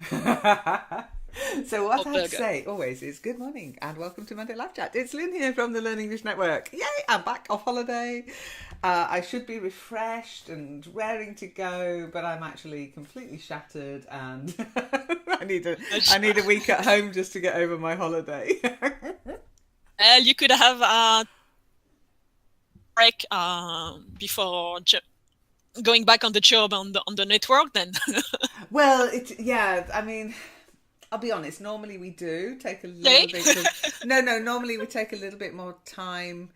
So what or I have to burger. say always is good morning and welcome to Monday Live Chat. It's Lynn here from the Learn English Network. Yay! I'm back off holiday. I should be refreshed and raring to go, but I'm actually completely shattered and I need a week at home just to get over my holiday. Well, you could have a break before going back on the job on the network then. Well, yeah. I mean, I'll be honest. Normally we do take a Okay. little bit of no. Normally we take a little bit more time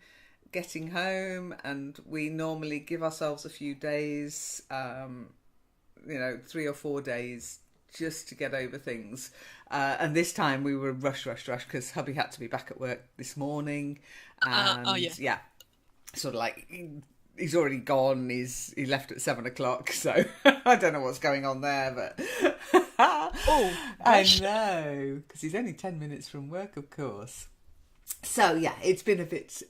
getting home, and we normally give ourselves a few days. 3 or 4 days just to get over things. And this time we were rush because hubby had to be back at work this morning, Oh yeah. and yeah, sort of like he's already gone. He left at 7 o'clock, so I don't know what's going on there, but Oh I gosh. know because he's only 10 minutes from work, of course. So yeah, it's been a bit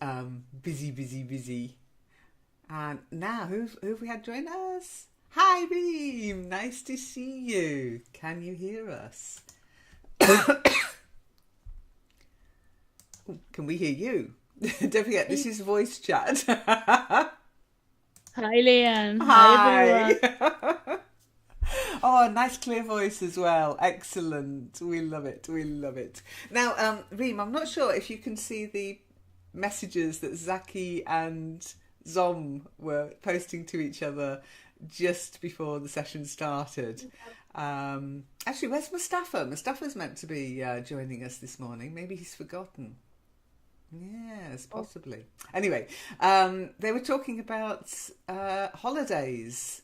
busy. And now, who have we had join us? Hi, Beam. Nice to see you. Can you hear us? Can we hear you? Don't forget, this is voice chat. Hi, Leanne. Hi, Hi. everyone. Oh, nice clear voice as well. Excellent. We love it. Now, Reem, I'm not sure if you can see the messages that Zaki and Zom were posting to each other just before the session started. Actually, where's Mustafa? Mustafa's meant to be joining us this morning. Maybe he's forgotten. Yes, possibly. Anyway, they were talking about holidays.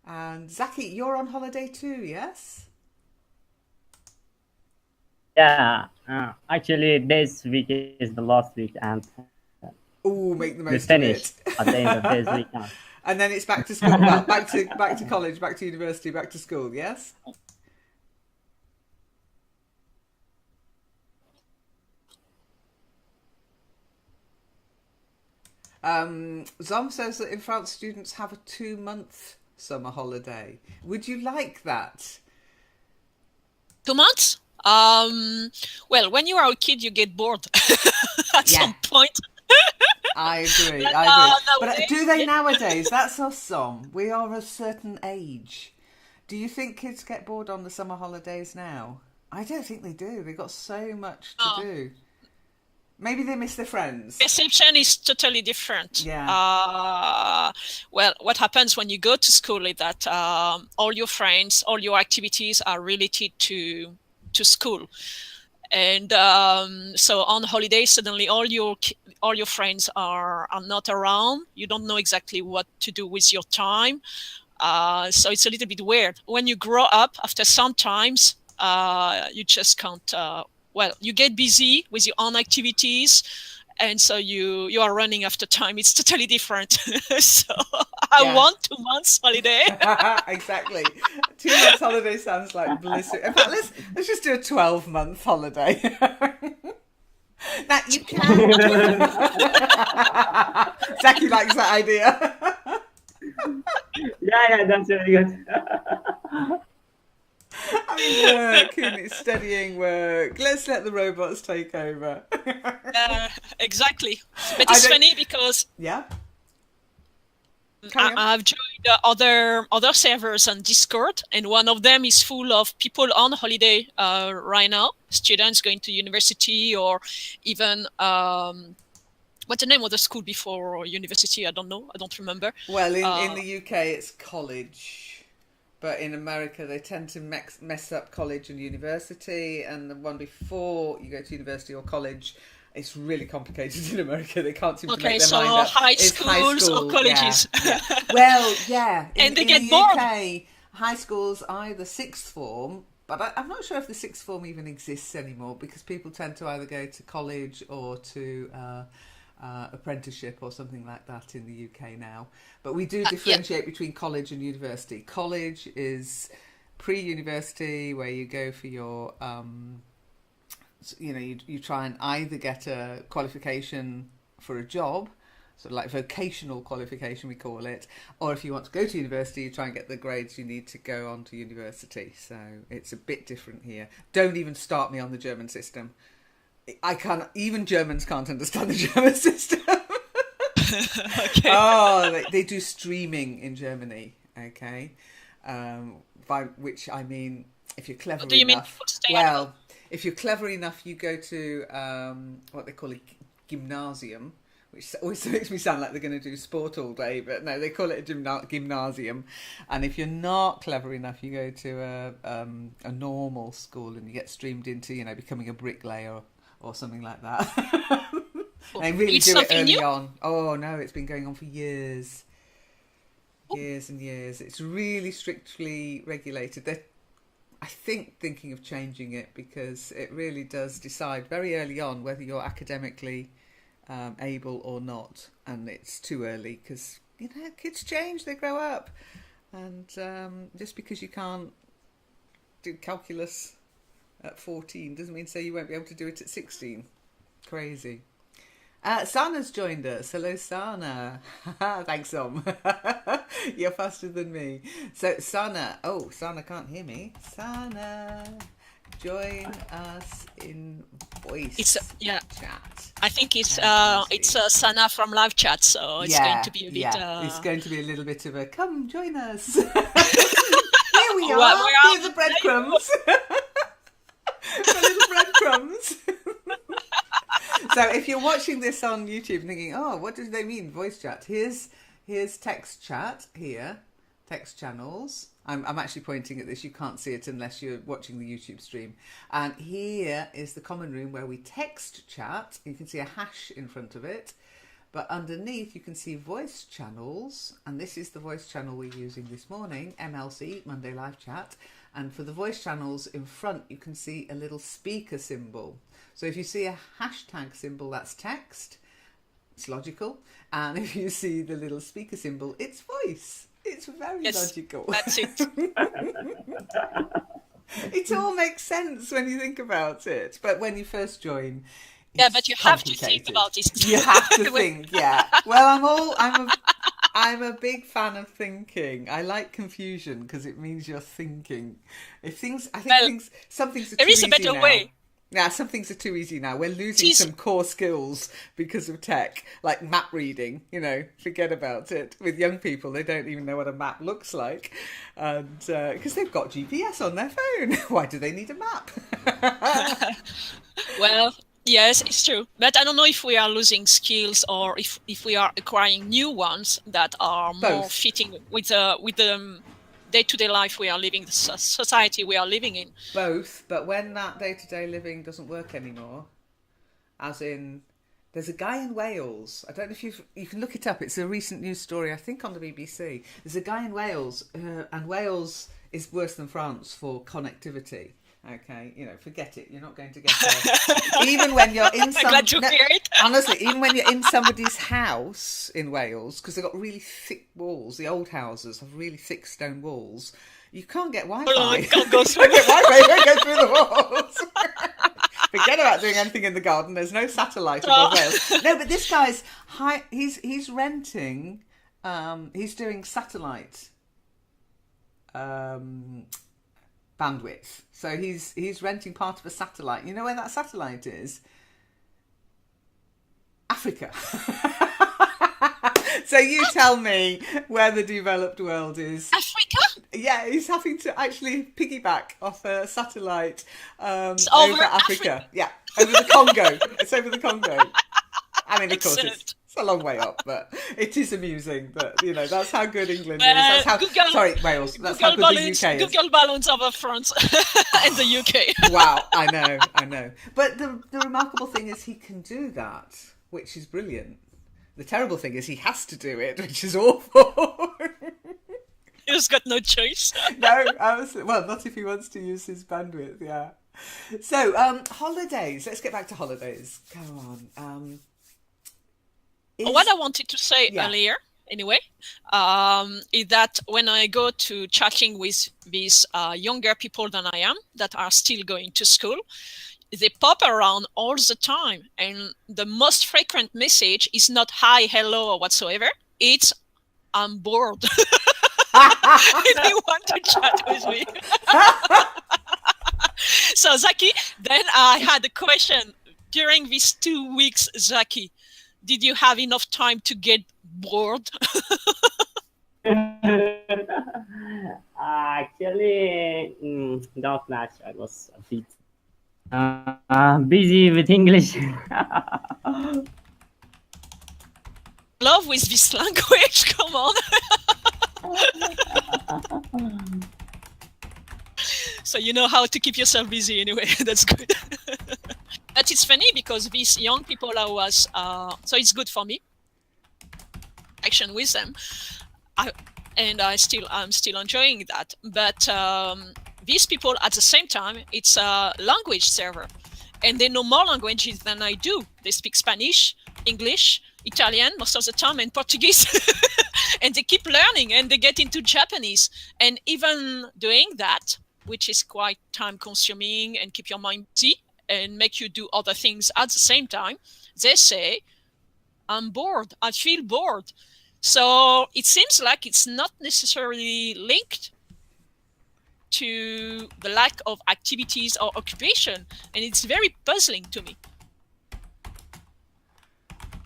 And Zaki, you're on holiday too, yes? Yeah, actually, this week is the last week, and Oh, make the we most of it. finish at the end of this week. And then it's back to school. Well, back to college, back to university, back to school. Yes. Zom says that in France, students have a 2 month summer holiday. Would you like that? 2 months? Well, when you are a kid, you get bored at Yeah, some point. I agree. But I agree. But do nowadays, they yeah. nowadays? That's us, Zom. We are a certain age. Do you think kids get bored on the summer holidays now? I don't think they do. They've got so much to Oh, do. Maybe they miss their friends. perception is totally different. Yeah. Well, what happens when you go to school is that all your friends, all your activities are related to school, and so on holidays, suddenly all your friends are not around. You don't know exactly what to do with your time. So it's a little bit weird. When you grow up, after some times, you just can't. Well, you get busy with your own activities, and so you are running after time. It's totally different. So I Yeah. want 2 months holiday. Exactly. 2 months holiday sounds like bliss. In fact, let's just do a 12-month holiday. Now you can. Zaki likes that idea. Yeah, that's very good. I mean, work and it's studying work. Let's let the robots take over. Exactly. But I it's don't. funny because Yeah. Carry on. I've joined other servers on Discord, and one of them is full of people on holiday right now, students going to university, or even what's the name of the school before university? I don't know. I don't remember. Well, in Uh, the UK, it's college. But in America, they tend to mess up college and university. And the one before you go to university or college, it's really complicated in America. They can't seem to okay, make their so mind up. high It's high schools or school. Yeah, colleges, yeah. Well, yeah. and they In get the bored. UK, high school's either sixth form, but I'm not sure if the sixth form even exists anymore because people tend to either go to college or to apprenticeship or something like that in the UK now. But we do Yeah. differentiate between college and university. College is pre-university where you go for your, you try and either get a qualification for a job sort of like vocational qualification, we call it. Or if you want to go to university, you try and get the grades you need to go on to university. So it's a bit different here. Don't even start me on the German system. I can't, even Germans can't understand the German system. Okay. Oh, they do streaming in Germany, okay? By which I mean, if you're clever What do you mean enough, people stay at home? well, if you're clever enough, you go to what they call a gymnasium, which always makes me sound like they're going to do sport all day, but no, they call it a gymnasium. And if you're not clever enough, you go to a normal school and you get streamed into, you know, becoming a bricklayer or something like that. They really It's do it something early new? on. Oh no, it's been going on for years. Years and years. It's really strictly regulated. They're, I think, thinking of changing it because it really does decide very early on whether you're academically able or not. And it's too early because, you know, kids change, they grow up. And just because you can't do calculus at 14 doesn't mean say you won't be able to do it at 16. Crazy. Sana's joined us. Hello, Sana. Thanks, Om. You're faster than me. So, Sana. Oh, Sana can't hear me. Sana, join us in voice chat. I think it's Sana from live chat, so it's going to be a bit. It's going to be a little bit of a come join us. Here we are. Where are Here's the breadcrumbs. The little breadcrumbs. So if you're watching this on YouTube thinking, oh, what do they mean, voice chat? Here's text chat here, text channels. I'm actually pointing at this. You can't see it unless you're watching the YouTube stream. And here is the common room where we text chat. You can see a hash in front of it. But underneath you can see voice channels. And this is the voice channel we're using this morning, MLC, Monday Live Chat. And for the voice channels in front, you can see a little speaker symbol. So if you see a hashtag symbol, that's text. It's logical. And if you see the little speaker symbol, it's voice. It's very logical. That's it. It all makes sense when you think about it. But when you first join, Yeah, but you have to think complicated. about it. You have to think, yeah. Well, I'm a big fan of thinking. I like confusion because it means you're thinking. Some things are there too is a easy better now. way. Yeah, some things are too easy now. We're losing some core skills because of tech, like map reading. You know, forget about it. With young people, they don't even know what a map looks like, and because they've got GPS on their phone. Why do they need a map? Well, yes, it's true. But I don't know if we are losing skills or if we are acquiring new ones that are more Both. fitting with the day-to-day life we are living, the society we are living in. Both, but when that day-to-day living doesn't work anymore, as in, there's a guy in Wales, I don't know if you can look it up, it's a recent news story, I think on the BBC. There's a guy in Wales, and Wales is worse than France for connectivity. Okay, you know, forget it. You're not going to get there. Even when you're in I'm glad to hear it. honestly, even when you're in somebody's house in Wales, because they've got really thick walls, the old houses have really thick stone walls, you can't get Wi-Fi. Oh, I can't go You through. can't get Wi-Fi, you don't go through the walls. Forget about doing anything in the garden. There's no satellite above Wales. No, but this guy's he's renting. He's doing satellite bandwidth. So he's renting part of a satellite. You know where that satellite is? Africa. So you tell me where the developed world is. Africa? Yeah, he's having to actually piggyback off a satellite over over Africa. Africa. Yeah, over the Congo. It's over the Congo. I mean, of course, Excellent. it's a long way up, but it is amusing. But you know, that's how good England is. Well, That's how Google- Wales. That's how good the UK is. Google balloons over France and the UK. Wow, I know. But the remarkable thing is he can do that, which is brilliant. The terrible thing is he has to do it, which is awful. He's got no choice. No, well, not if he wants to use his bandwidth, yeah. So, holidays. Let's get back to holidays. Go on. What I wanted to say Yeah. earlier anyway, is that when I go to chatting with these younger people than I am that are still going to school, they pop around all the time. And the most frequent message is not hi, hello, or whatsoever. It's I'm bored. And they want to chat with me. So, Zaki, then I had a question. During these 2 weeks, Zaki, did you have enough time to get bored? Actually, not much. I was a bit busy with English. Love with this language, come on. So you know how to keep yourself busy anyway. That's good. But it's funny because these young people I was, so it's good for me. Action with them, I'm still enjoying that. But these people at the same time, it's a language server, and they know more languages than I do. They speak Spanish, English, Italian most of the time, and Portuguese. And they keep learning, and they get into Japanese. And even doing that, which is quite time consuming and keep your mind busy and make you do other things at the same time, they say, I'm bored, I feel bored. So it seems like it's not necessarily linked to the lack of activities or occupation, and it's very puzzling to me.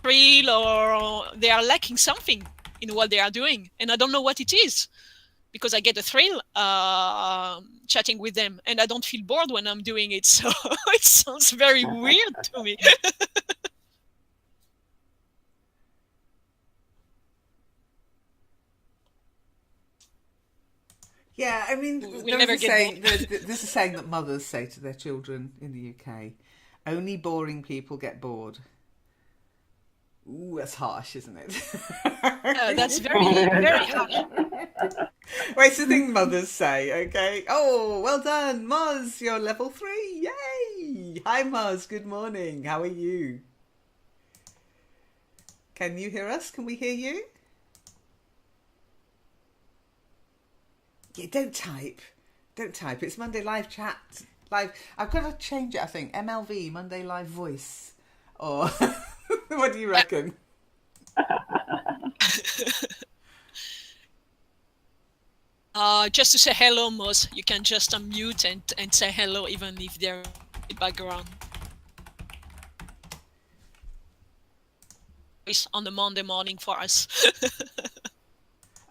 Real, or they are lacking something in what they are doing, and I don't know what it is, because I get a thrill chatting with them, and I don't feel bored when I'm doing it. So it sounds very weird to me. Yeah, I mean, We'll there's never a get saying, bored. there's a saying that mothers say to their children in the UK: only boring people get bored. Ooh, that's harsh, isn't it? That's very, very harsh. Well, it's the thing mothers say, okay? Oh, well done, Moz, you're level 3, yay! Hi, Moz, good morning, how are you? Can you hear us? Can we hear you? Yeah, don't type. Don't type. It's Monday Live Chat. Live. I've got to change it, I think. MLV, Monday Live Voice. Or what do you reckon? Just to say hello, Moz, you can just unmute and say hello even if they're in the background. It's on the Monday morning for us.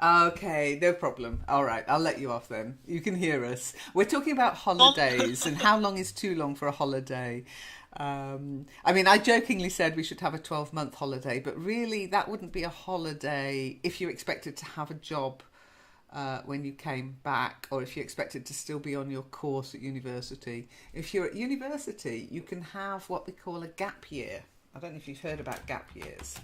Okay, no problem. All right, I'll let you off then. You can hear us. We're talking about holidays and how long is too long for a holiday. I mean, I jokingly said we should have a 12-month holiday, but really that wouldn't be a holiday if you expected to have a job when you came back, or if you expected to still be on your course at university. If you're at university, you can have what we call a gap year. I don't know if you've heard about gap years.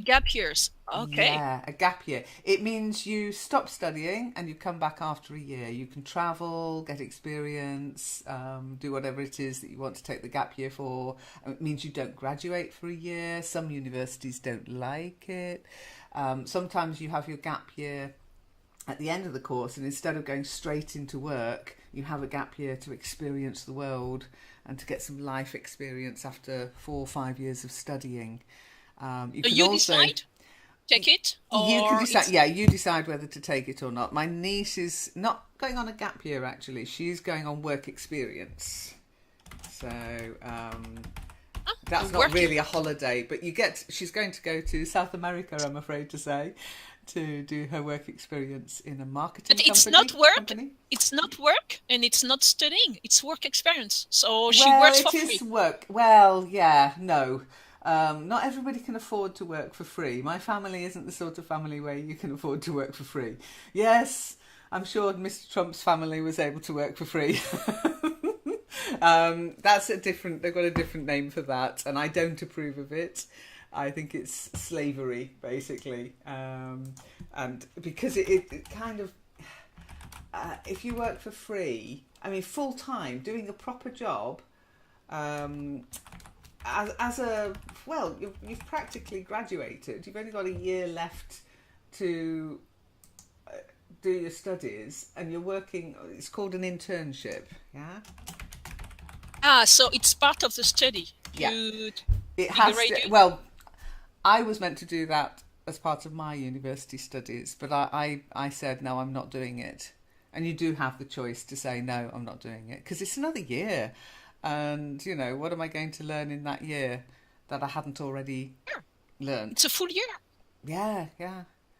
Gap years. Okay. Yeah, a gap year. It means you stop studying and you come back after a year. You can travel, get experience, do whatever it is that you want to take the gap year for. It means you don't graduate for a year. Some universities don't like it. Sometimes you have your gap year at the end of the course, and instead of going straight into work, you have a gap year to experience the world and to get some life experience after 4 or 5 years of studying. You can also decide take it, or you can decide. Yeah, you decide whether to take it or not. My niece is not going on a gap year. Actually, she's going on work experience. So that's not really a holiday, but she's going to go to South America, I'm afraid to say, to do her work experience in a marketing company. But it's not work. It's not work, and it's not studying. It's work experience. So she works for free. Well, it is work. Well, yeah, no. Not everybody can afford to work for free. My family isn't the sort of family where you can afford to work for free. Yes, I'm sure Mr. Trump's family was able to work for free. That's they've got a different name for that, and I don't approve of it. I think it's slavery, basically. And because it kind of, if you work for free, I mean, full time, doing a proper job, you've practically graduated. You've only got a year left to do your studies, and you're working. It's called an internship. Yeah. So it's part of the study. Yeah. You It has to, graduate? well, I was meant to do that as part of my university studies, but I said, no, I'm not doing it. And you do have the choice to say, no, I'm not doing it, because it's another year. And, you know, what am I going to learn in that year that I hadn't already learned? It's a full year. Yeah.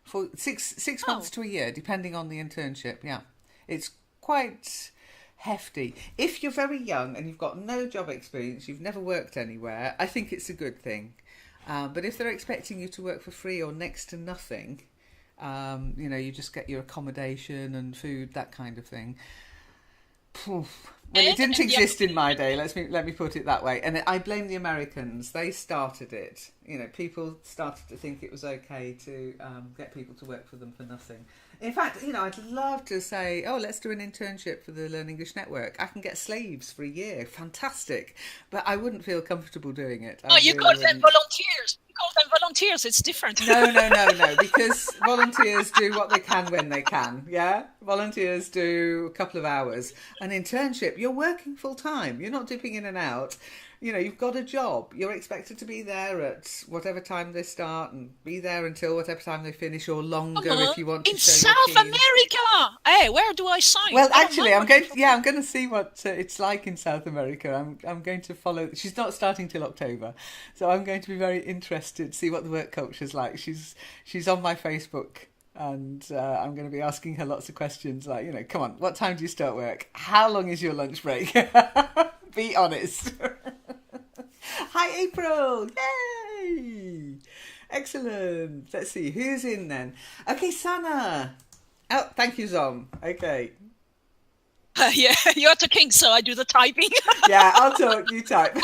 For six Oh. months to a year, depending on the internship. Yeah. It's quite hefty. If you're very young and you've got no job experience, you've never worked anywhere, I think it's a good thing. But if they're expecting you to work for free or next to nothing, you know, you just get your accommodation and food, that kind of thing. Well, it didn't exist in my day. Let me put it that way. And I blame the Americans. They started it. You know, people started to think it was okay to get people to work for them for nothing. In fact, you know, I'd love to say, oh, let's do an internship for the Learn English Network. I can get slaves for a year. Fantastic. But I wouldn't feel comfortable doing it. Oh, you call them volunteers. You call them volunteers. It's different. No, because volunteers do what they can when they can, yeah? Volunteers do a couple of hours. An internship, you're working full time. You're not dipping in and out. You know, you've got a job. You're expected to be there at whatever time they start and be there until whatever time they finish, or longer if you want to. In South America. Hey, where do I sign? Well, actually, I'm going to see what it's like in South America. I'm going to follow. She's not starting till October, so I'm going to be very interested to see what the work culture's like. She's on my Facebook, and I'm going to be asking her lots of questions like, you know, come on, what time do you start work? How long is your lunch break? Be honest. Hi, April. Yay. Excellent. Let's see, who's in then? Okay, Sana. Oh, thank you, Zom. Okay. Yeah, you're talking, so I do the typing. Yeah, I'll talk, you type.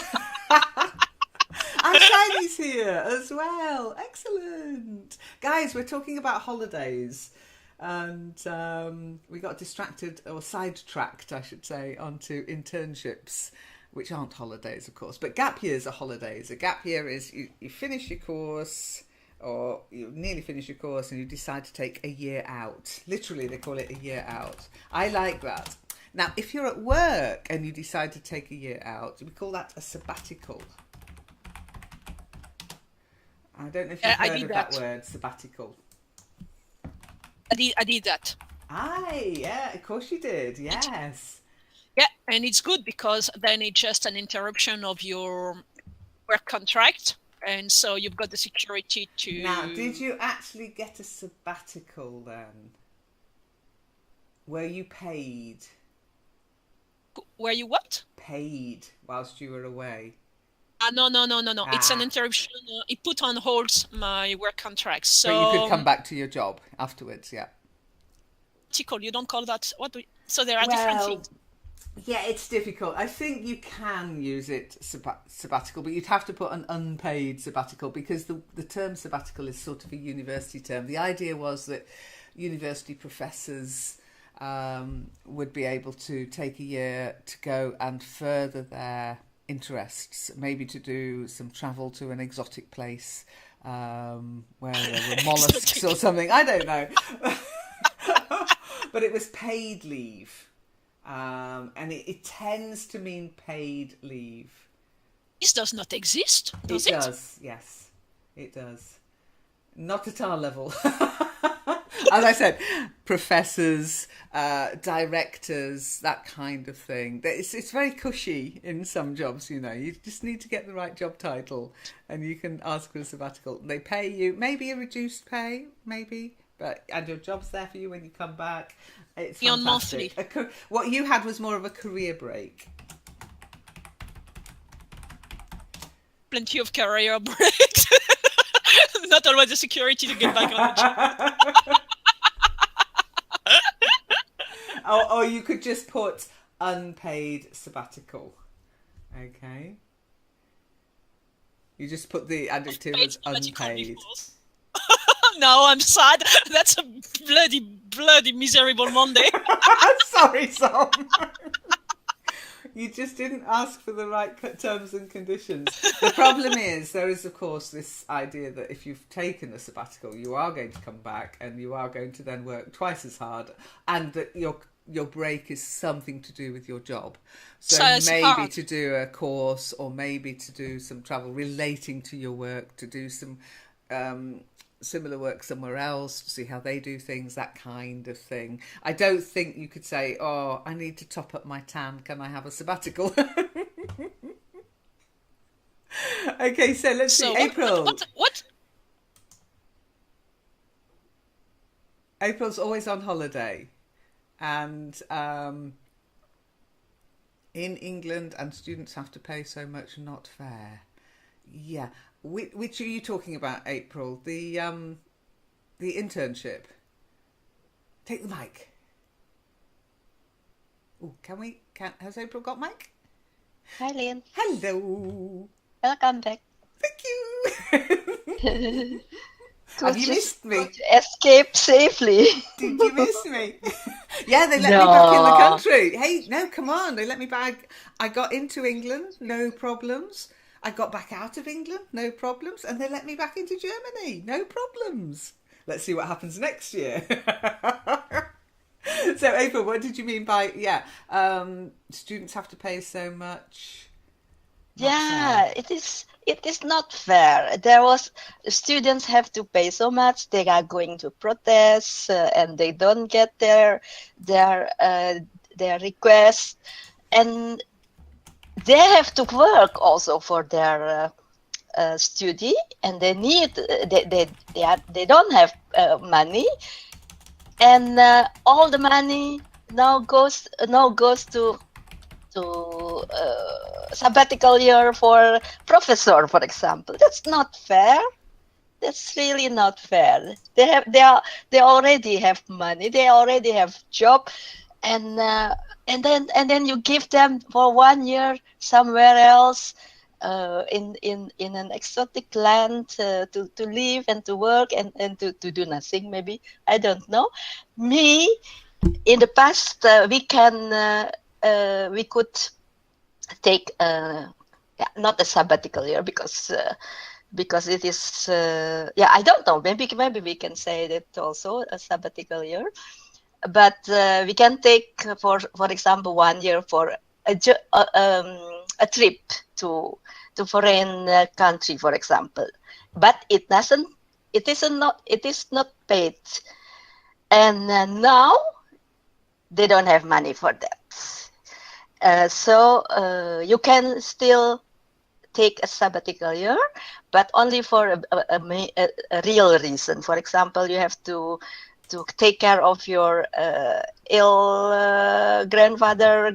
And Shiny's here as well. Excellent. Guys, we're talking about holidays. And we got distracted, or sidetracked, I should say, onto internships, which aren't holidays, of course. But gap years are holidays. A gap year is you finish your course, or you nearly finish your course, and you decide to take a year out. Literally, they call it a year out. I like that. Now, if you're at work and you decide to take a year out, we call that a sabbatical. I don't know if you've heard of that word, sabbatical. I did that. Aye, yeah, of course you did, yes. Yeah, and it's good because then it's just an interruption of your work contract, and so you've got the security to... Now, did you actually get a sabbatical then? Were you paid? Were you what? Paid whilst you were away? No. It's an interruption. It put on hold my work contract. So but you could come back to your job afterwards, yeah. You don't call that... So there are different things. Yeah, it's difficult. I think you can use it sabbatical, but you'd have to put an unpaid sabbatical, because the term sabbatical is sort of a university term. The idea was that university professors would be able to take a year to go and further their interests, maybe to do some travel to an exotic place where there were mollusks or something. I don't know. But it was paid leave. And it tends to mean paid leave. This does not exist, does it? It does, yes. It does. Not at our level. As I said, professors, directors, that kind of thing. It's very cushy in some jobs, you know. You just need to get the right job title and you can ask for a sabbatical. They pay you, maybe a reduced pay, maybe, and your job's there for you when you come back. It's fantastic. What you had was more of a career break. Plenty of career breaks. Not always the security to get back on the job. Or you could just put unpaid sabbatical. Okay. You just put the adjective as unpaid. No, I'm sad. That's a bloody miserable Monday. Sorry, Sam. You just didn't ask for the right terms and conditions. The problem is, there is, of course, this idea that if you've taken a sabbatical, you are going to come back and you are going to then work twice as hard, and that your break is something to do with your job. So it's maybe hard. to do a course, or maybe to do some travel relating to your work, to do some similar work somewhere else, to see how they do things, that kind of thing. I don't think you could say, oh, I need to top up my tan, can I have a sabbatical? Okay, so let's see. April. What? April's always on holiday. And in England, and students have to pay so much, not fair. Yeah. Which are you talking about, April? The internship. Take the mic. Oh, has April got mic? Hi, Lynn. Hello. Welcome back. Thank you. Have you missed me? Escape safely. Did you miss me? Yeah, they let me back in the country. Hey, no, come on. They let me back. I got into England, no problems. I got back out of England, no problems. And they let me back into Germany, no problems. Let's see what happens next year. So, April, what did you mean by, students have to pay so much? It is not fair. Students have to pay so much. They are going to protest, and they don't get their requests, and they have to work also for their study, and they don't have money, and all the money now goes to sabbatical year for professor, for example. That's not fair. That's really not fair. They already have money. They already have job, and then you give them for 1 year somewhere else, in an exotic land, to live and to work and to do nothing. Maybe, I don't know. Me, in the past, we could take not a sabbatical year because it is I don't know, maybe we can say that also a sabbatical year, but we can take for example 1 year for a trip to foreign country, for example, but it is not paid, and now they don't have money for that. So you can still take a sabbatical year, but only for a real reason. For example, you have to take care of your ill grandmother,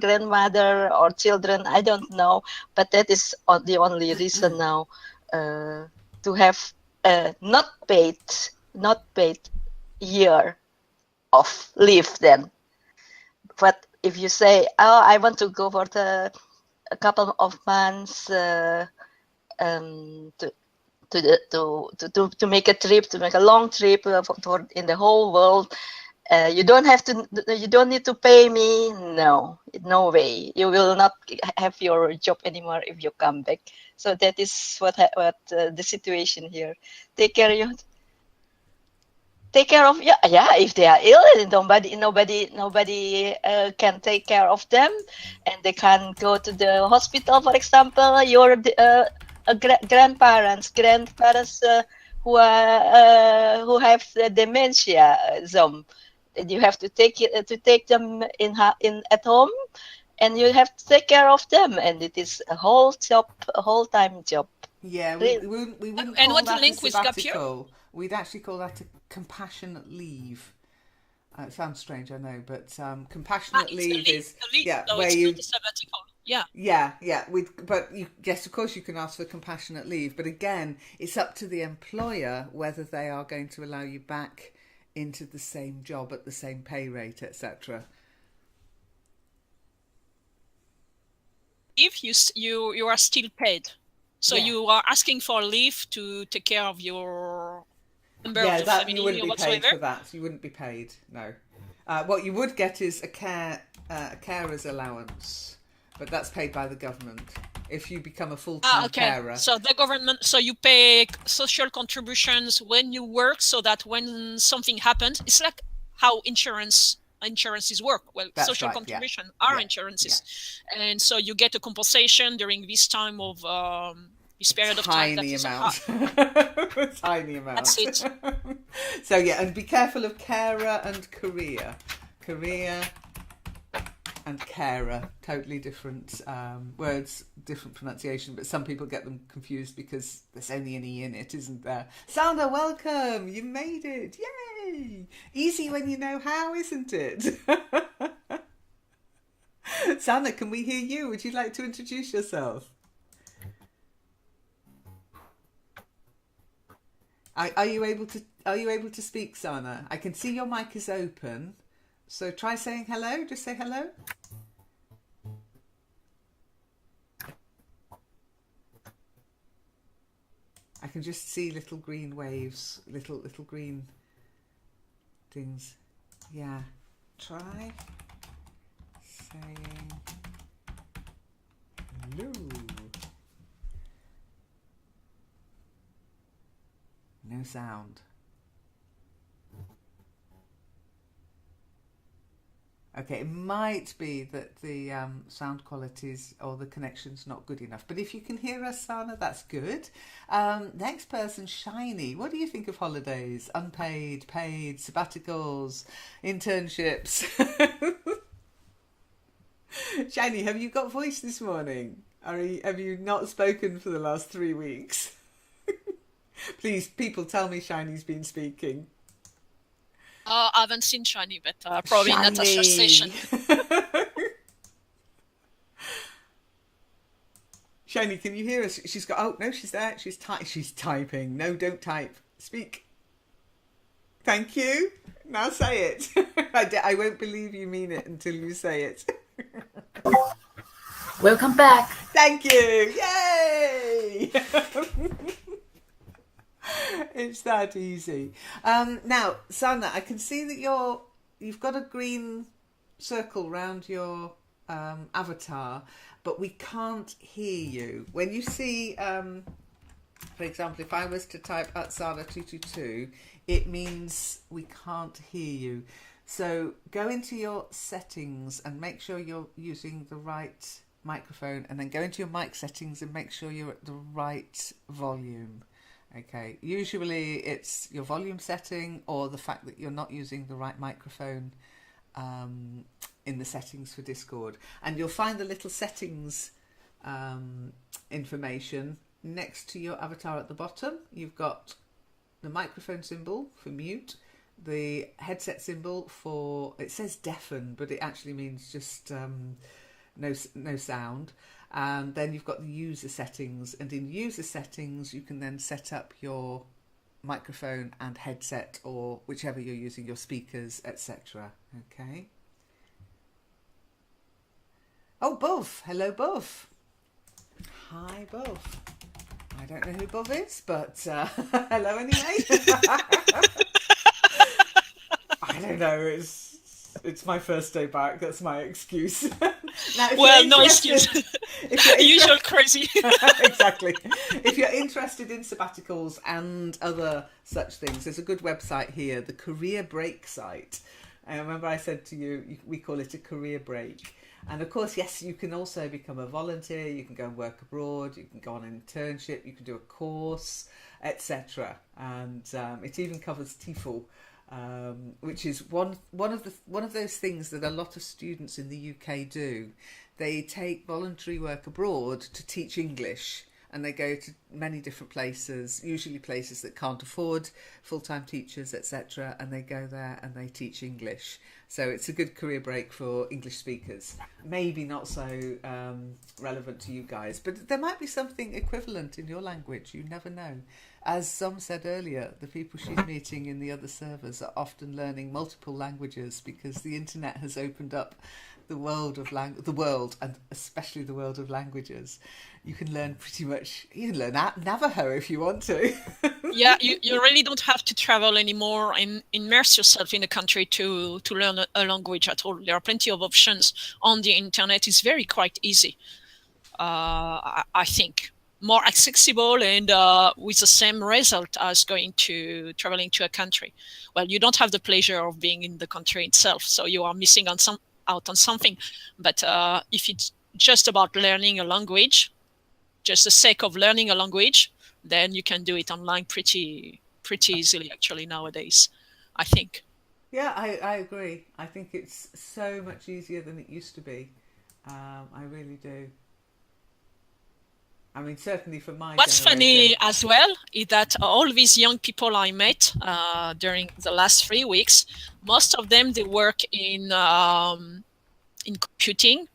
or children. I don't know, but that is the only reason now, to have not paid year of leave then. But if you say, oh, I want to go for a couple of months to make a trip, to make a long trip for in the whole world, you don't need to pay me. No way. You will not have your job anymore if you come back. So that is what the situation here. Take care of if they are ill and nobody can take care of them, and they can go to the hospital, for example, your grandparents who have the dementia, and you have to take them in at home, and you have to take care of them, and it is a whole time job. Yeah, we wouldn't And call what's the that link a with gap year? sabbatical. We'd actually call that a compassionate leave. It sounds strange, I know, but compassionate leave is where you not a sabbatical. Yeah. Yeah. Yes, of course you can ask for compassionate leave, but again, it's up to the employer whether they are going to allow you back into the same job at the same pay rate, etc. If you are still paid, so you are asking for leave to take care of your member of the family, you wouldn't or be whatsoever. paid for that. You wouldn't be paid. No. What you would get is a carer's allowance, but that's paid by the government. If you become a full-time carer. So the government, so you pay social contributions when you work, so that when something happens, it's like how insurances work. Well, That's social right, contribution are insurances, and so you get a compensation during this time of this period of time. Tiny amount. Tiny amount. That's it. So yeah, and be careful of carer and career. Career and carer, totally different words, different pronunciation, but some people get them confused because there's only an E in it, isn't there? Sana, welcome! You made it! Yay! Easy when you know how, isn't it? Sana, can we hear you? Would you like to introduce yourself? Are you able to speak, Sana? I can see your mic is open. So try saying hello. Just say hello. I can just see little green waves, little green things. Yeah. Try saying hello. No sound. Okay, it might be that the sound qualities or the connection's not good enough. But if you can hear us, Sana, that's good. Next person, Shiny. What do you think of holidays? Unpaid, paid, sabbaticals, internships? Shiny, have you got voice this morning? Have you not spoken for the last 3 weeks? Please, people, tell me Shiny's been speaking. I haven't seen Shiny, but probably in Natasha's session. Shiny, can you hear us? She's got. Oh no, she's there. She's typing. No, don't type. Speak. Thank you. Now say it. I won't believe you mean it until you say it. Welcome back. Thank you. Yay! It's that easy. Now, Sana, I can see that you've got a green circle round your avatar, but we can't hear you. When you see, for example, if I was to type @Sana222, it means we can't hear you. So go into your settings and make sure you're using the right microphone, and then go into your mic settings and make sure you're at the right volume. Okay, usually it's your volume setting or the fact that you're not using the right microphone in the settings for Discord. And you'll find the little settings information next to your avatar at the bottom. You've got the microphone symbol for mute, the headset symbol for, it says deafen, but it actually means just no sound. And then you've got the user settings, and in user settings you can then set up your microphone and headset, or whichever you're using, your speakers, etc. Okay. Oh, Buff. Hello, Buff. Hi, Buff. I don't know who Buff is, but hello anyway. I don't know. It's my first day back. That's my excuse. Now, well, no excuse. Usual crazy. Exactly. If you're interested in sabbaticals and other such things, there's a good website here, the Career Break site. I remember I said to you, we call it a career break. And of course, yes, you can also become a volunteer. You can go and work abroad. You can go on an internship. You can do a course, etc. And it even covers TEFL. Which is one of those things that a lot of students in the UK do. They take voluntary work abroad to teach English, and they go to many different places, usually places that can't afford full-time teachers, etc. And they go there and they teach English. So it's a good career break for English speakers. Maybe not so relevant to you guys, but there might be something equivalent in your language. You never know. As Zom said earlier, the people she's meeting in the other servers are often learning multiple languages because the internet has opened up the world of the world, and especially the world of languages, you can learn you can learn Navajo if you want to. Yeah, you really don't have to travel anymore and immerse yourself in a country to learn a language at all. There are plenty of options on the internet. It's very quite easy. I think more accessible and with the same result as traveling to a country. Well, you don't have the pleasure of being in the country itself, so you are missing out on something. But if it's just about learning a language, just the sake of learning a language, then you can do it online pretty easily actually nowadays, I think. Yeah, I agree. I think it's so much easier than it used to be. I really do. I mean, certainly for my What's generation. funny as well is that all these young people I met during the last 3 weeks, most of them, they work in computing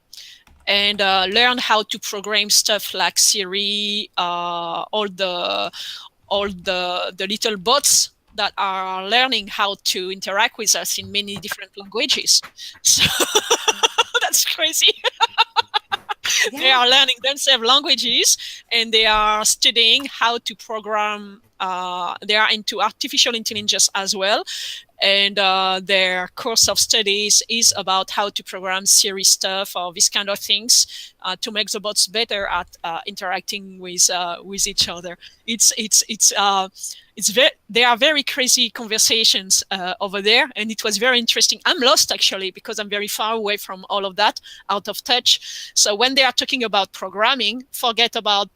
and learn how to program stuff like Siri, all the little bots that are learning how to interact with us in many different languages. So that's crazy. Yeah. They are learning themselves languages and they are studying how to program. They are into artificial intelligence as well. And their course of studies is about how to program Siri stuff or this kind of things to make the bots better at interacting with each other. They are very crazy conversations over there, and it was very interesting. I'm lost actually because I'm very far away from all of that, out of touch. So when they are talking about programming, forget about.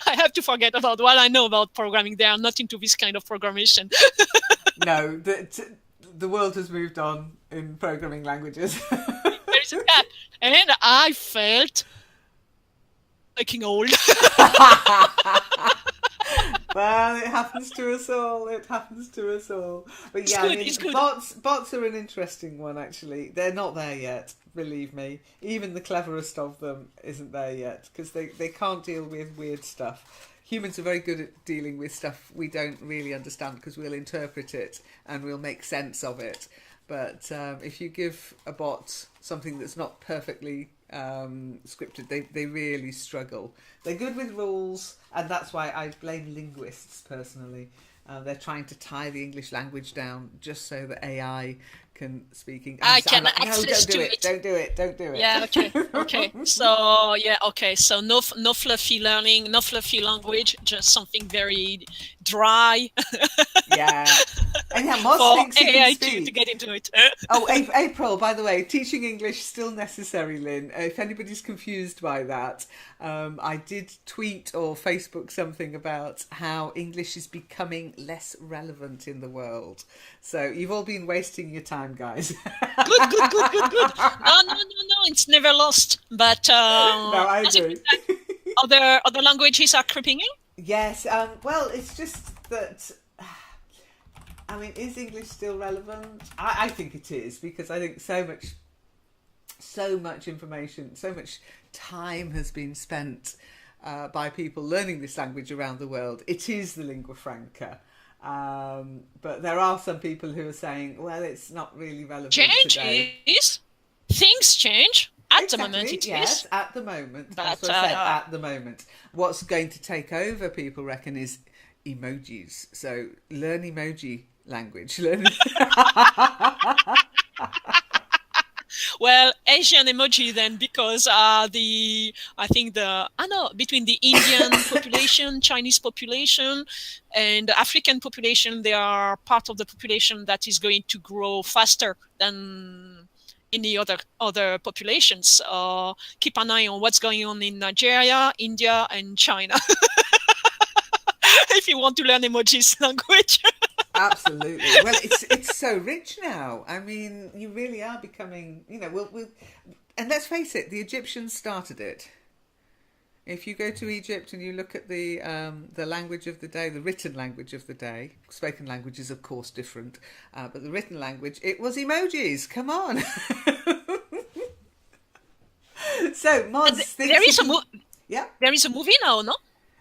I have to forget about what I know about programming. They are not into this kind of programmation. No, the world has moved on in programming languages. There is a gap, and I felt fucking old. Well, it happens to us all. It happens to us all. But yeah, It's good. bots are an interesting one, actually. They're not there yet, believe me. Even the cleverest of them isn't there yet, because they can't deal with weird stuff. Humans are very good at dealing with stuff we don't really understand, because we'll interpret it and we'll make sense of it. But if you give a bot something that's not perfectly scripted, they really struggle. They're good with rules, and that's why I blame linguists personally. They're trying to tie the English language down just so that AI can speak English. I can access to it. Don't do it. Yeah, okay. So no fluffy learning, no fluffy language, just something very dry. Yeah. And yeah, Moz for thinks he AI can speak. to get into it. Oh, April, by the way, teaching English still necessary, Lynn. If anybody's confused by that, I did tweet or Facebook something about how English is becoming less relevant in the world. So you've all been wasting your time, guys. Good. No, it's never lost. But No, I agree. other languages are creeping in. Yes, well, it's just that, I mean, is English still relevant? I think it is, because I think so much information, so much time has been spent by people learning this language around the world. It is the lingua franca. But there are some people who are saying, well, it's not really relevant today. Things change. At the Exactly, moment, it yes, is. at the moment. But, That's what I said, at the moment. What's going to take over, people reckon, is emojis. So learn emoji language. Well, Asian emoji then, because between the Indian population, Chinese population, and the African population, they are part of the population that is going to grow faster than any other populations. Keep an eye on what's going on in Nigeria, India, and China. If you want to learn emojis language. Absolutely. Well, it's so rich now. I mean, you really are becoming, and let's face it, the Egyptians started it. If you go to Egypt and you look at the language of the day, the written language of the day, spoken language is of course different, but the written language, it was emojis. Come on. So, Moz, there is yeah, there is a movie now, no?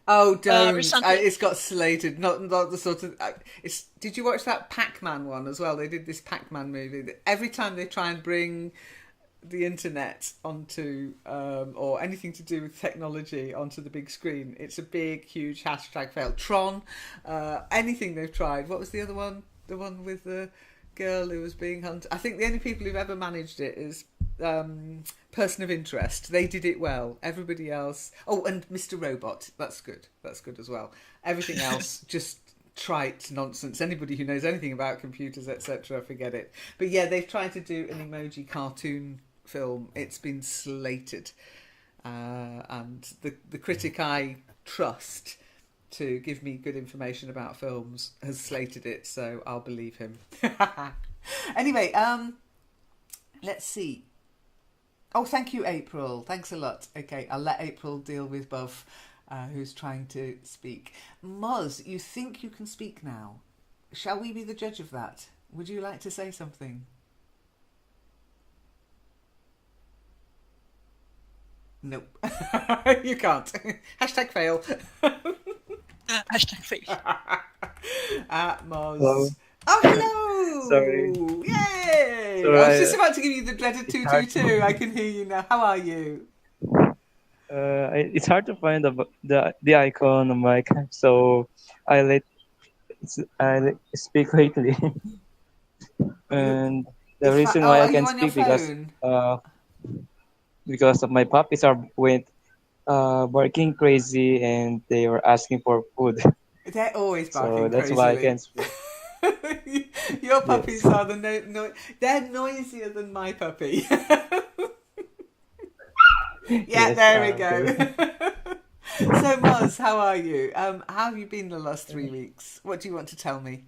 Oh, don't! Recently. It's got slated. Not the sort of. Did you watch that Pac-Man one as well? They did this Pac-Man movie. Every time they try and bring the internet onto or anything to do with technology onto the big screen, it's a big, huge hashtag fail. Tron, anything they've tried. What was the other one? The one with the girl who was being hunted. I think the only people who've ever managed it is Person of Interest. They did it well. Everybody else. Oh, and Mr. Robot. That's good. That's good as well. Everything else just trite nonsense. Anybody who knows anything about computers, etc., forget it. But yeah, they've tried to do an emoji cartoon film. It's been slated, and the critic I trust to give me good information about films has slated it, so I'll believe him. Anyway, let's see. Oh, thank you, April. Thanks a lot. Okay, I'll let April deal with Buff, who's trying to speak. Moz, you think you can speak now? Shall we be the judge of that? Would you like to say something? Nope. You can't. Hashtag fail. Hashtag fail. Moz. Hello. Oh, hello! Sorry. Yay! Sorry, I was just about to give you the dreaded 222. I can hear you now. How are you? It's hard to find the icon on my cam, so I speak lately. And the reason why I can speak because of my puppies are barking crazy and they were asking for food. They're always barking So that's crazily. why I can speak. Your puppies are they're noisier than my puppy. Yeah, Yes, there we go. So, Moz, how are you? How have you been the last 3 weeks? What do you want to tell me?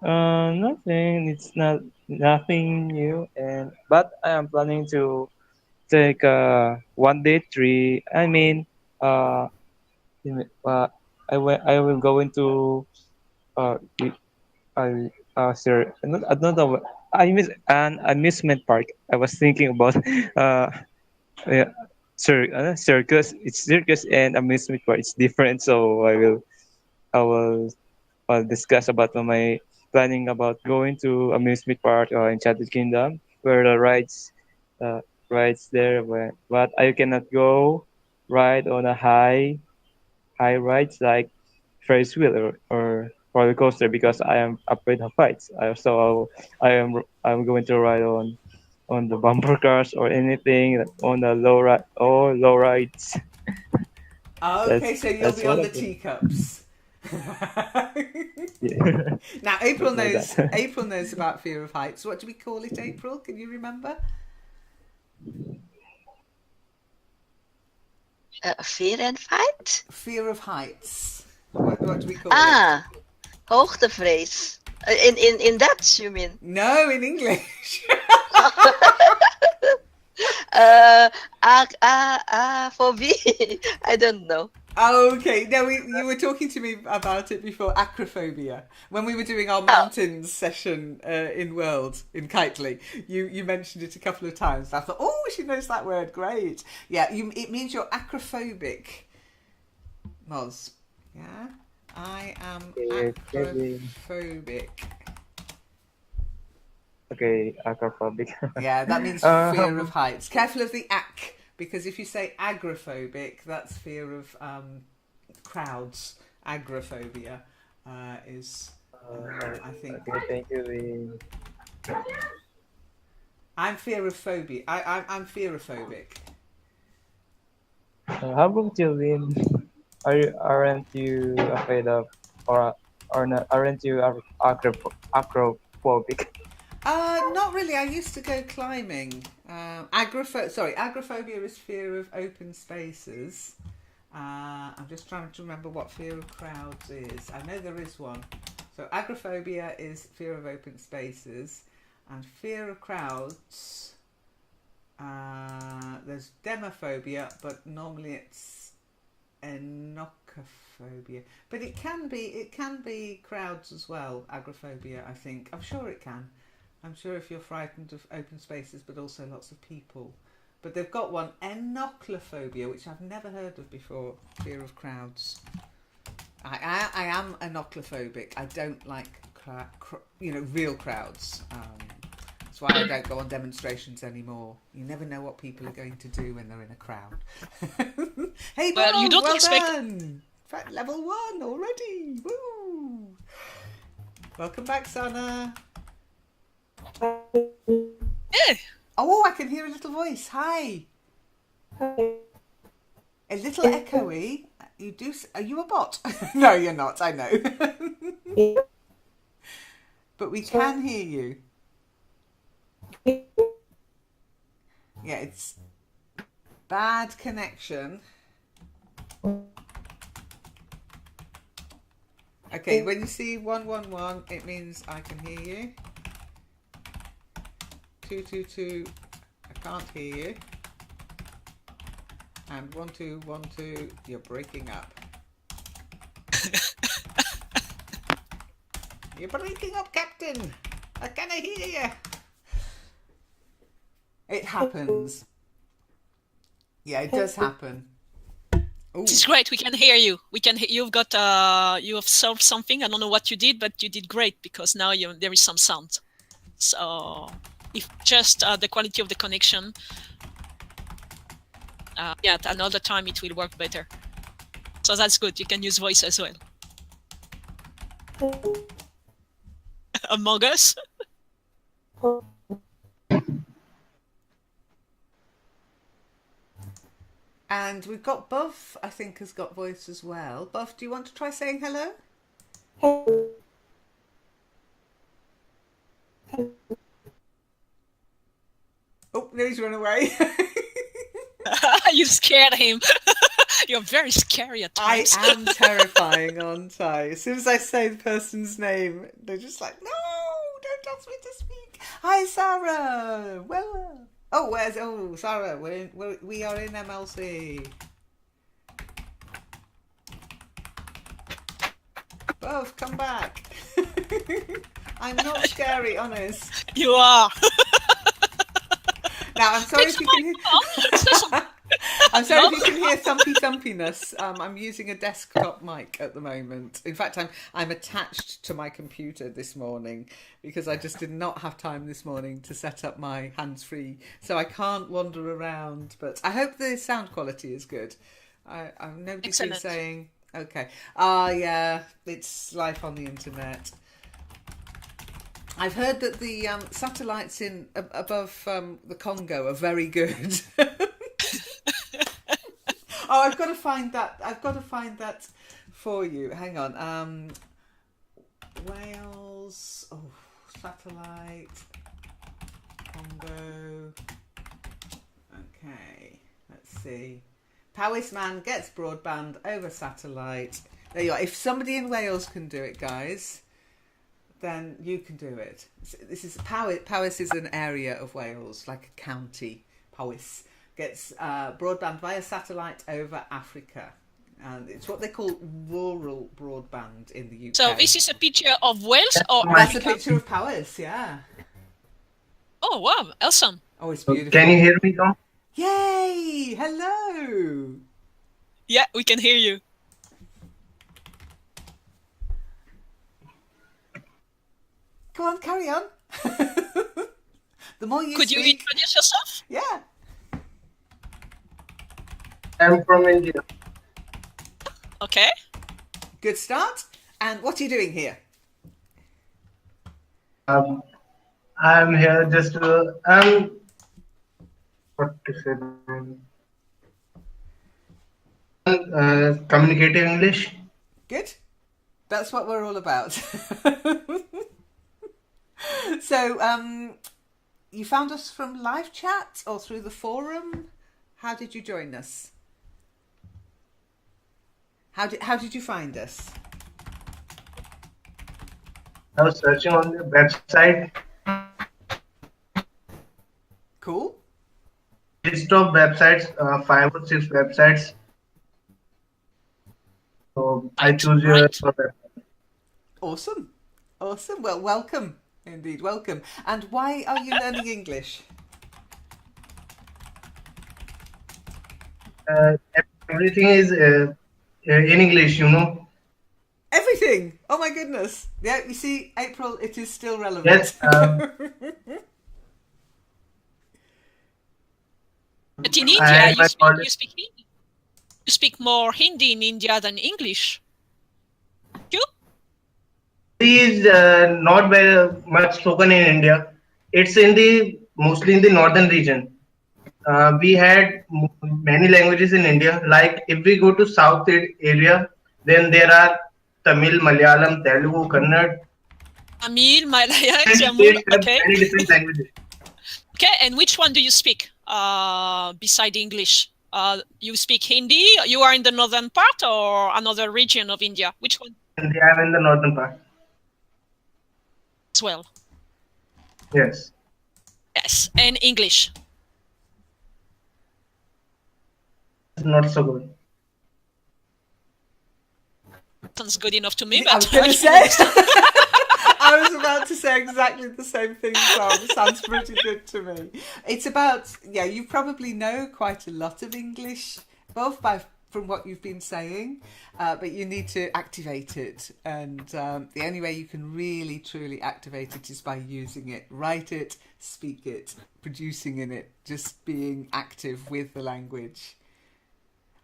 Nothing. It's nothing new, but I am planning to take a 1-day trip. I mean, I will go into an amusement park. I was thinking about yeah, circus. It's circus and amusement park. It's different. So I'll discuss about my planning about going to amusement park in United Kingdom, where the rides there, but I cannot go ride on a high rides like Ferris wheel or roller coaster because I am afraid of heights. I'm going to ride on the bumper cars or anything on the low rides. Okay, so you'll be on the teacups. Yeah. Now, April Like knows. that. April knows about fear of heights. What do we call it, April? Can you remember? Fear and fight? Fear of heights. What do we call it? Ah, hoogtevrees. In Dutch, you mean? No, in English. Phobie. I don't know. Okay, no, you were talking to me about it before, acrophobia. When we were doing our mountains session in World, in Kitely, you mentioned it a couple of times. I thought, oh, she knows that word, great. Yeah, it means you're acrophobic, Moz. Yeah? I am acrophobic. Okay, acrophobic. Yeah, that means fear of heights. Careful of the ac, because if you say agoraphobic, that's fear of crowds. Agoraphobia is, I think. Okay, thank you. I'm fearophobia. I'm fearophobic. How about you, Lynn? Aren't you afraid of or not? Aren't you acrophobic? Not really. I used to go climbing. Agoraphobia is fear of open spaces. I'm just trying to remember what fear of crowds is. I know there is one. So agoraphobia is fear of open spaces, and fear of crowds. There's demophobia, but normally it's enochophobia. But it can be crowds as well. Agoraphobia, I think. I'm sure it can. I'm sure if you're frightened of open spaces, but also lots of people. But they've got one, enochlophobia, which I've never heard of before. Fear of crowds. I am enochlophobia. I don't like real crowds. That's why I don't go on demonstrations anymore. You never know what people are going to do when they're in a crowd. Hey, Well, you Bob, don't well expect- done. In fact, level 1 already. Woo! Welcome back, Sana. Yeah. Oh, I can hear a little voice. Hi. A little echoey. You do. Are you a bot? No, you're not. I know. But we can hear you. Yeah, it's bad connection. Okay, when you see 111, it means I can hear you. 222, I can't hear you. And 1212, you're breaking up. You're breaking up, Captain. I cannot hear you. It happens. Yeah, it does happen. Ooh. This is great. We can hear you. We can. You've got. You have solved something. I don't know what you did, but you did great because now there is some sound. So, if just the quality of the connection, yeah, at another time it will work better. So that's good. You can use voice as well. Among Us. And we've got Buff, I think, has got voice as well. Buff, do you want to try saying hello? Oh, no, he's run away. You scared him. You're very scary at I times. am terrifying, aren't I? As soon as I say the person's name, they're just like, no, don't ask me to speak. Hi, Sarah. Well, oh, Sarah, we are in MLC. Both, come back. I'm not scary, honest. You are. Now, I'm sorry if you can hear... I'm sorry if you can hear thumpiness. I'm using a desktop mic at the moment. In fact, I'm attached to my computer this morning because I just did not have time this morning to set up my hands-free, so I can't wander around. But I hope the sound quality is good. Nobody's been saying okay. Yeah, it's life on the internet. I've heard that the satellites in above the Congo are very good. Oh, I've got to find that for you. Hang on. Wales. Oh, satellite. Congo. Okay. Let's see. Powys man gets broadband over satellite. There you are. If somebody in Wales can do it, guys, then you can do it. This is Powys is an area of Wales, like a county. Powys gets broadband via satellite over Africa, and it's what they call rural broadband in the UK. So this is a picture of Wales, or That's a picture of Powys, yeah. Oh wow, awesome! Oh, it's beautiful. Can you hear me, Tom? Yay! Hello. Yeah, we can hear you. Go on, carry on. The more you Could speak, you introduce yourself? yeah. I'm from India. Okay. Good start. And what are you doing here? I'm here just to what to say? Communicative English. Good. That's what we're all about. So, you found us from live chat or through the forum? How did you join us? How did you find us? I was searching on the website. Cool. List of websites, 5 or 6 websites. So I choose your website. Awesome. Awesome. Well, welcome. Indeed, welcome. And why are you learning English? Everything is in English, you know. Everything. Oh my goodness. Yeah, you see, April, it is still relevant. Yes. But in India, and my you speak Hindi. You speak more Hindi in India than English. You? Hindi is not very much spoken in India. It's in the mostly in the northern region. We had many languages in India. Like if we go to south area, then there are Tamil, Malayalam, Telugu, Kannada, Tamil, Malayalam, and Tamil. they have Okay. many different languages. Okay, and which one do you speak beside English? You speak Hindi? You are in the northern part or another region of India? Which one And they are in the northern part. as well? Yes. Yes, and English. Not so good. Sounds good enough to me, I but was going to say. I was about to say exactly the same thing, Tom. Sounds pretty good to me. It's about, yeah, you probably know quite a lot of English, both from what you've been saying, but you need to activate it. And the only way you can really, truly activate it is by using it. Write it, speak it, producing in it, just being active with the language.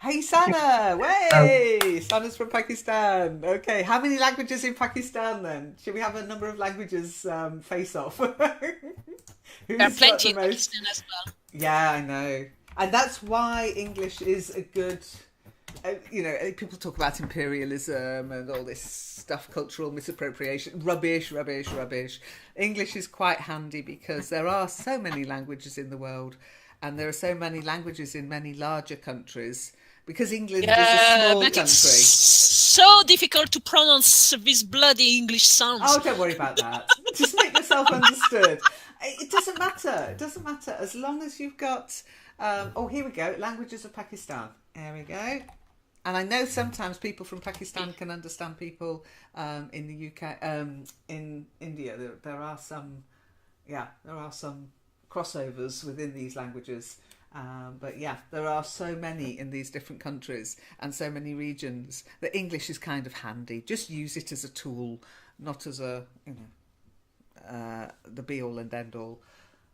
Hey Sana! Way! Sana's from Pakistan. Okay, how many languages in Pakistan then? Should we have a number of languages face off? there are plenty in Pakistan as well. Yeah, I know. And that's why English is a good, people talk about imperialism and all this stuff, cultural misappropriation, rubbish. English is quite handy because there are so many languages in the world and there are so many languages in many larger countries. Because England is a small but country. It's so difficult to pronounce these bloody English sounds. Oh, don't worry about that. Just make yourself understood. It doesn't matter. It doesn't matter. As long as you've got... here we go. Languages of Pakistan. There we go. And I know sometimes people from Pakistan can understand people in the UK, in India. There are some crossovers within these languages. But yeah, there are so many in these different countries and so many regions that English is kind of handy. Just use it as a tool, not as a, the be all and end all.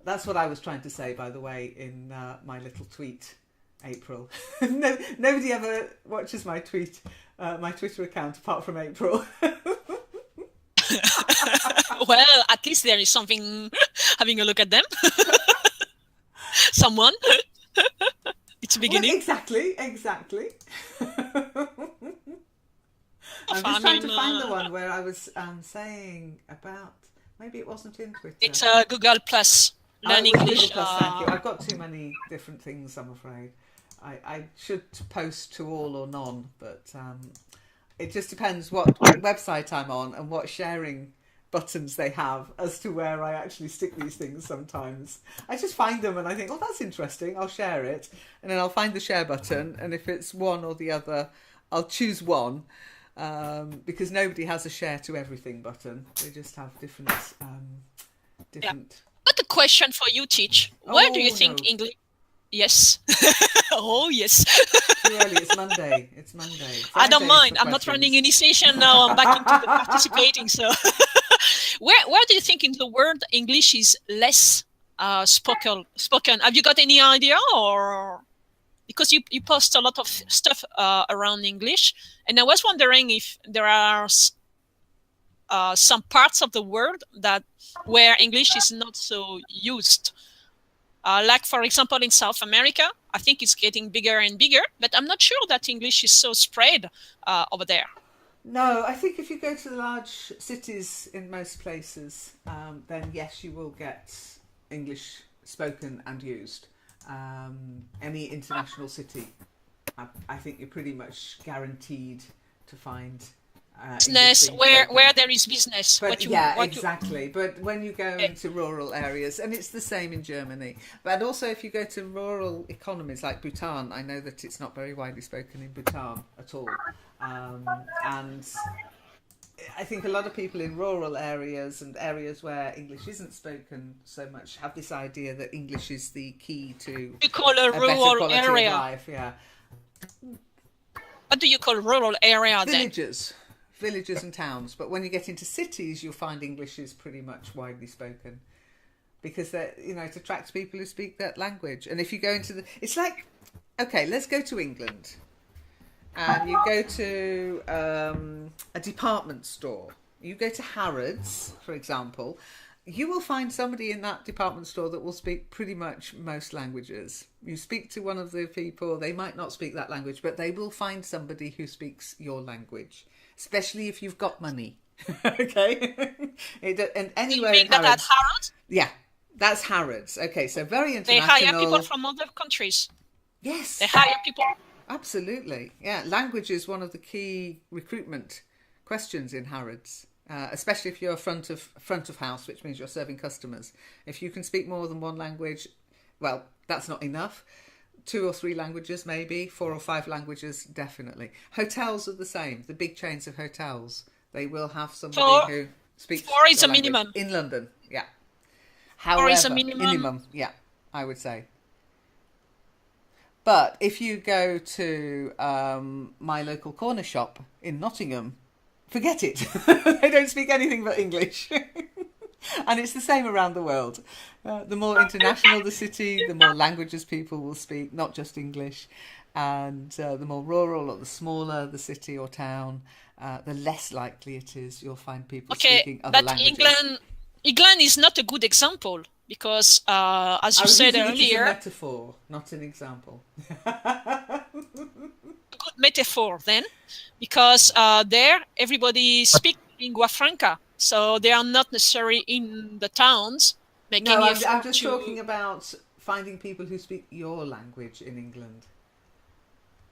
That's what I was trying to say, by the way, in my little tweet, April. Nobody ever watches my tweet, my Twitter account apart from April. Well, at least there is something having a look at them. Someone. It's beginning. Well, exactly. I'm just trying to find the one where I was saying about, maybe it wasn't in Twitter. It's Google Plus. Learn English. Google Plus, thank you. I've got too many different things, I'm afraid. I should post to all or none, but it just depends what website I'm on and what sharing buttons they have as to where I actually stick these things sometimes. I just find them and I think, oh, that's interesting, I'll share it. And then I'll find the share button, and if it's one or the other, I'll choose one, because nobody has a share to everything button. They just have different... But a question for you, Teach. Where do you think English... Yes. Oh, yes. Too early. It's Monday. I don't mind. I'm not running any session now. I'm back into the participating. So, where do you think in the world English is less spoken? Have you got any idea, or because you post a lot of stuff around English, and I was wondering if there are some parts of the world where English is not so used. Like, for example, in South America, I think it's getting bigger and bigger, but I'm not sure that English is so spread over there. No, I think if you go to the large cities in most places, then yes, you will get English spoken and used. Any international city, I think you're pretty much guaranteed to find business where there is business. But exactly. But when you go into rural areas, and it's the same in Germany, but also if you go to rural economies like Bhutan, I know that it's not very widely spoken in Bhutan at all. And I think a lot of people in rural areas and areas where English isn't spoken so much have this idea that English is the key to you call a rural quality area of life. Yeah. What do you call rural area then? Villages and towns. But when you get into cities, you'll find English is pretty much widely spoken. because that, you know, it attracts people who speak that language. And if you go into it's like, okay, let's go to England, and you go to a department store. You go to Harrods, for example. You will find somebody in that department store that will speak pretty much most languages. You speak to one of the people, they might not speak that language, but they will find somebody who speaks your language, especially if you've got money. Okay? And anywhere in Harrods. At Harrods? Yeah, that's Harrods. Okay, so very They international. hire people from other countries. Yes. They hire people. Absolutely. Yeah, language is one of the key recruitment questions in Harrods. Especially if you're front of house, which means you're serving customers. If you can speak more than one language, well, that's not enough. 2 or 3 languages, maybe 4 or 5 languages, definitely. Hotels are the same. The big chains of hotels, they will have somebody who speaks. 4 is the a language. minimum In London. Yeah. 4 is a However, minimum. Yeah, I would say. But if you go to my local corner shop in Nottingham, forget it. They don't speak anything but English. And it's the same around the world. The more international the city, the more languages people will speak, not just English. And the more rural or the smaller the city or town, the less likely it is you'll find people speaking other languages. But England is not a good example because, as you said earlier, it is a metaphor, not an example. Good metaphor then, because there everybody speaks lingua franca, so they are not necessarily in the towns making. No, I'm just talking about finding people who speak your language in England.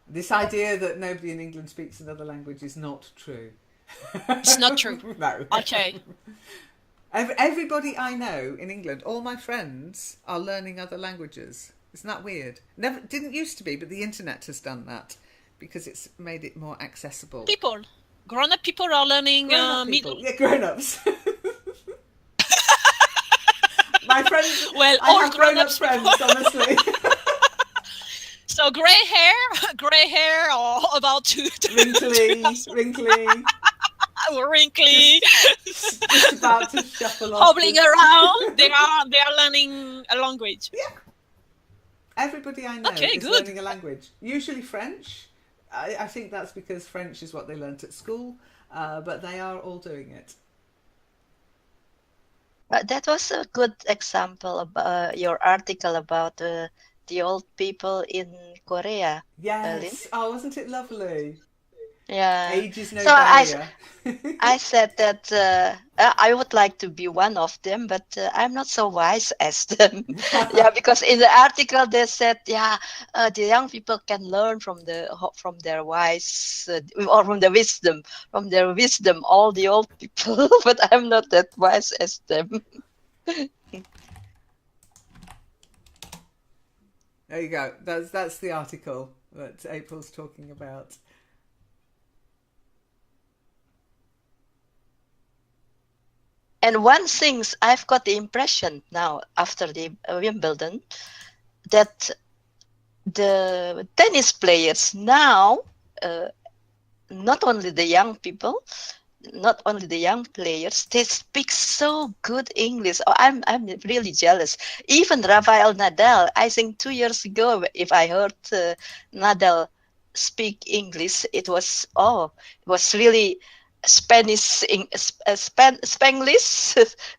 This idea that nobody in England speaks another language is not true. It's not true. No. Okay. Everybody I know in England, all my friends are learning other languages. Isn't that weird? Didn't used to be, but the internet has done that because it's made it more accessible. Grown-up people are learning grown-ups. My friends, well, I all have grown-up friends, honestly. So grey hair, or about to wrinkly, just about to shuffle off, hobbling around. They are learning a language. Yeah. Everybody I know is learning a language. Usually French. I think that's because French is what they learnt at school, but they are all doing it. But that was a good example of your article about the old people in Korea. Yes. Oh, wasn't it lovely? Yeah. Age is no so barrier. I said that I would like to be one of them, but I'm not so wise as them. Yeah, because in the article they said, the young people can learn from their wise or from their wisdom, all the old people. But I'm not that wise as them. There you go. That's the article that April's talking about. And one thing I've got the impression now after the Wimbledon that the tennis players now, not only the young people, not only the young players, they speak so good English. Oh, I'm really jealous. Even Rafael Nadal, I think 2 years ago, if I heard Nadal speak English, it was really Spanglish,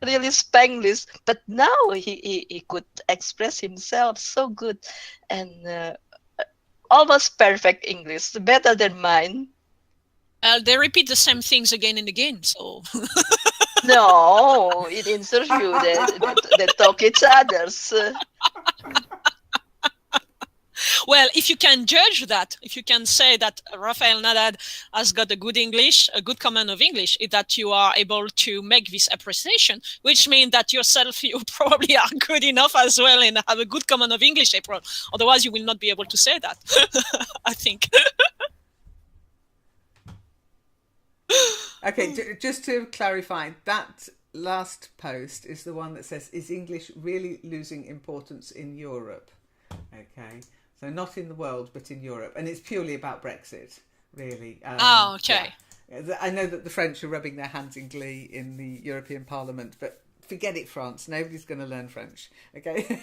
really Spanglish. But now he could express himself so good and almost perfect English, better than mine. They repeat the same things again and again, so. No, in interview they talk each others. Well, if you can judge that, if you can say that Rafael Nadal has got a good English, a good command of English, is that you are able to make this appreciation, which means that yourself, you probably are good enough as well and have a good command of English, April. Otherwise, you will not be able to say that, I think. Okay, just to clarify, that last post is the one that says, is English really losing importance in Europe? Okay, so not in the world, but in Europe. And it's purely about Brexit, really. Okay. Yeah. I know that the French are rubbing their hands in glee in the European Parliament, but forget it, France. Nobody's going to learn French. Okay.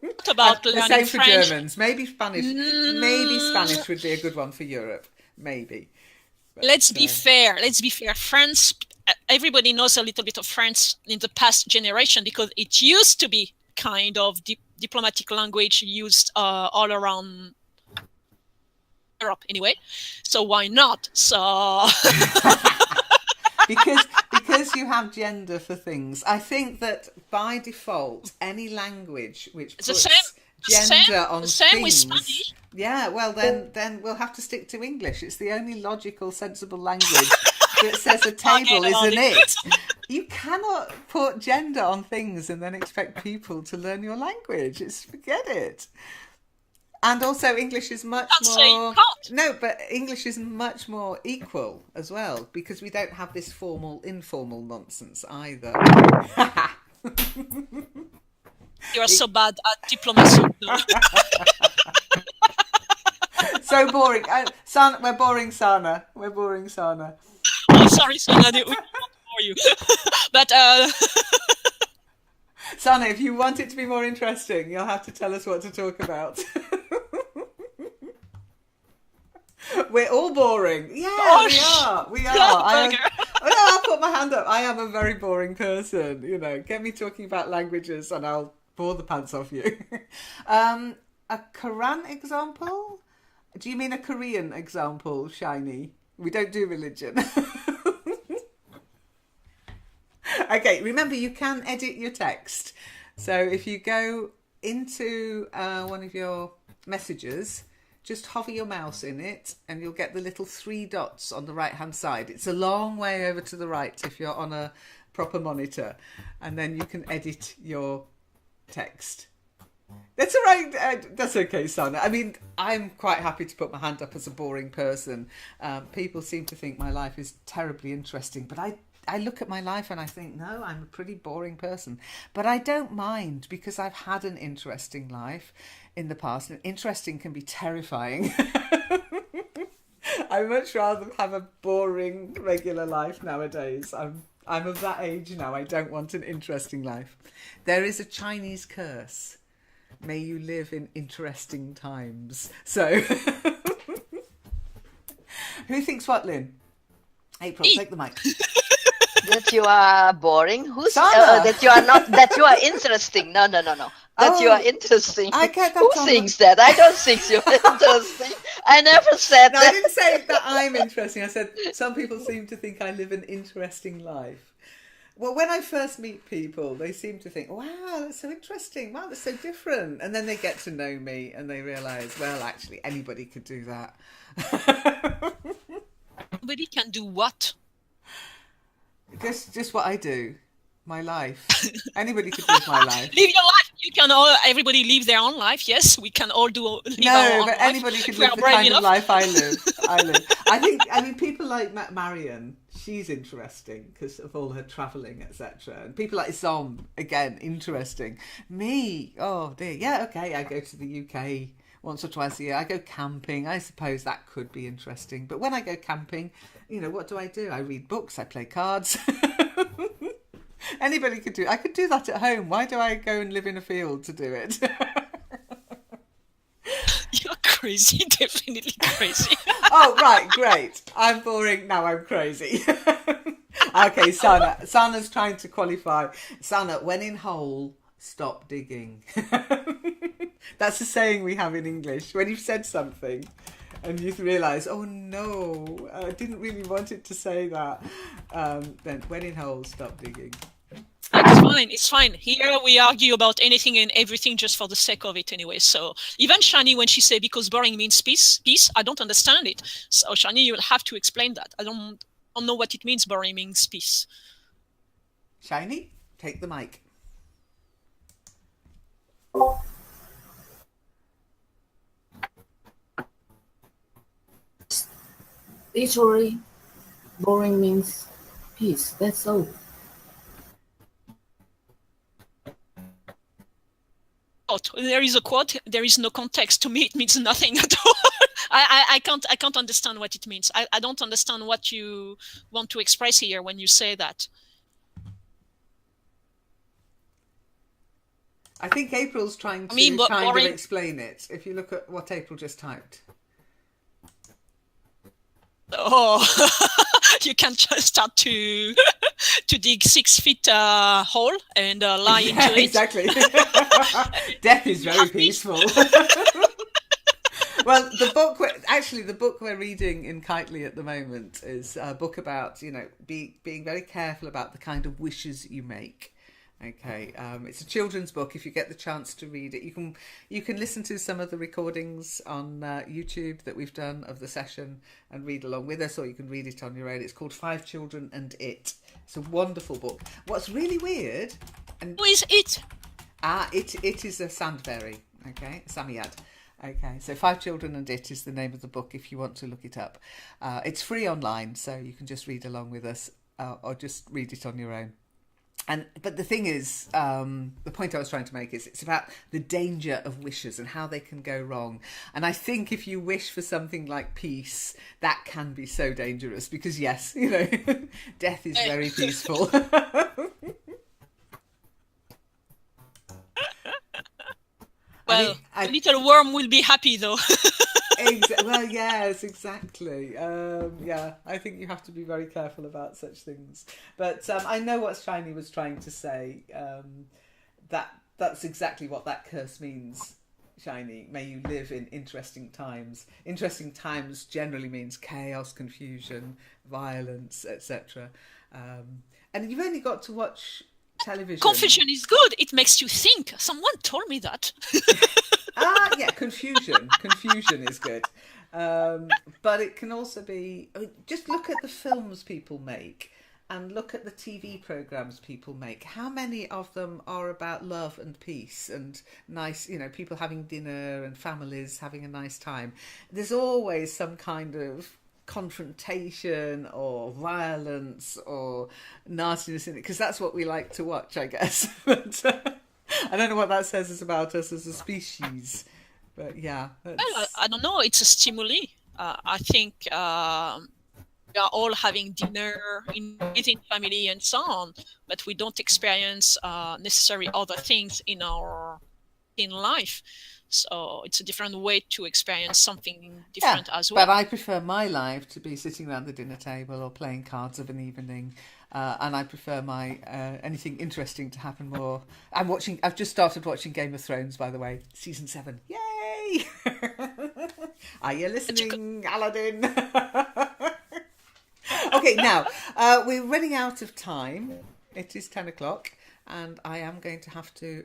What about The learning same for French? Germans. Maybe Spanish. Maybe Spanish would be a good one for Europe. Maybe. But, Let's be fair. Let's be fair. France, everybody knows a little bit of French in the past generation because it used to be kind of diplomatic language used all around Europe anyway. So why not? So because you have gender for things. I think that by default, any language which puts gender on the same with things. Spanish. Yeah, well then we'll have to stick to English. It's the only logical, sensible language that says a table is an it. You cannot put gender on things and then expect people to learn your language. Forget it. And also English is much more... No, but English is much more equal as well because we don't have this formal, informal nonsense either. You are so bad at diplomacy. So boring. Sana, we're boring Sana. We're boring Sana. Oh, sorry, Sana, we won't bore you. But Sana, if you want it to be more interesting, you'll have to tell us what to talk about. We're all boring. Yeah, we are. I'll put my hand up. I am a very boring person. You know, get me talking about languages and I'll bore the pants off you. A Quran example? Do you mean a Korean example, Shiny? We don't do religion. Okay, remember you can edit your text. So if you go into one of your messages, just hover your mouse in it and you'll get the little 3 dots on the right hand side. It's a long way over to the right if you're on a proper monitor, and then you can edit your text. That's all right. That's okay, Sana. I mean, I'm quite happy to put my hand up as a boring person. People seem to think my life is terribly interesting, but I look at my life and I think, no, I'm a pretty boring person. But I don't mind because I've had an interesting life in the past, and interesting can be terrifying. I much rather have a boring, regular life nowadays. I'm of that age now. I don't want an interesting life. There is a Chinese curse. May you live in interesting times. So, who thinks what, Lynn? April, take the mic. That you are boring. Who's Sana. that you are not? That you are interesting. No. That you are interesting. I get that. Who thinks that? I don't think you're interesting. I never said No, that. I didn't say that I'm interesting. I said some people seem to think I live an interesting life. Well, when I first meet people, they seem to think, wow, that's so interesting. Wow, that's so different. And then they get to know me and they realise, well, actually, anybody could do that. Nobody can do what? Just what I do. My life. Anybody could live my life. Live your life. You can all. Everybody live their own life. Yes, we can all live our No, own but life. anybody could We live are the brave kind of enough. life I live. I mean, people like Marion, she's interesting because of all her travelling, etc. And people like Zom, again, interesting. Me, oh dear. Yeah, okay, I go to the UK once or twice a year. I go camping. I suppose that could be interesting. But when I go camping, you know, what do? I read books, I play cards. Anybody could do it. I could do that at home. Why do I go and live in a field to do it? You're crazy, definitely crazy. Oh, right, great. I'm boring, now I'm crazy. Okay, Sana. Sana's trying to qualify. Sana, when in hole, stop digging. That's a saying we have in English. When you've said something and you realise, oh no, I didn't really want it to say that, then when in hole, stop digging. It's fine. Here we argue about anything and everything just for the sake of it anyway. So even Shani, when she say because boring means peace, I don't understand it. So Shani, you'll have to explain that. I don't know what it means. Boring means peace. Shiny, take the mic. Literally, boring means peace. That's all. There is a quote. There is no context. To me, it means nothing at all. I can't understand what it means. I don't understand what you want to express here when you say that. I think April's trying to but kind boring. of explain it. If you look at what April just typed. Oh, you can just start to dig 6 feet hole and lie Yeah, into it. exactly. Death is very peaceful. Well, the book we're reading in Kitely at the moment is a book about, being very careful about the kind of wishes you make. Okay, it's a children's book. If you get the chance to read it, you can listen to some of the recordings on YouTube that we've done of the session and read along with us, or you can read it on your own. It's called 5 Children and It. It's a wonderful book. What's really weird, and Who is it? it is a sand fairy. Okay, Samiyad. Okay, so 5 Children and It is the name of the book if you want to look it up. It's free online, so you can just read along with us or just read it on your own. But the thing is, the point I was trying to make is it's about the danger of wishes and how they can go wrong. And I think if you wish for something like peace, that can be so dangerous because, yes, death is very peaceful. Well, the little worm will be happy though. Well, yes, exactly. I think you have to be very careful about such things. But I know what Shiny was trying to say. That's exactly what that curse means, Shiny. May you live in interesting times. Interesting times generally means chaos, confusion, violence, etc. And you've only got to watch television. Confusion is good. It makes you think. Someone told me that. Yeah, confusion. Confusion is good. But it can also be... just look at the films people make and look at the TV programmes people make. How many of them are about love and peace and nice, people having dinner and families having a nice time? There's always some kind of confrontation or violence or nastiness in it, because that's what we like to watch, I guess. But I don't know what that says about us as a species. But yeah. Well, I don't know. It's a stimuli. I think we are all having dinner within family and so on, but we don't experience necessarily other things in life. So it's a different way to experience something different as well. But I prefer my life to be sitting around the dinner table or playing cards of an evening. And I prefer my anything interesting to happen more. I've just started watching Game of Thrones, by the way, season 7. Yay! Are you listening, Aladdin? Okay, now we're running out of time. It is 10 o'clock, and I am going to have to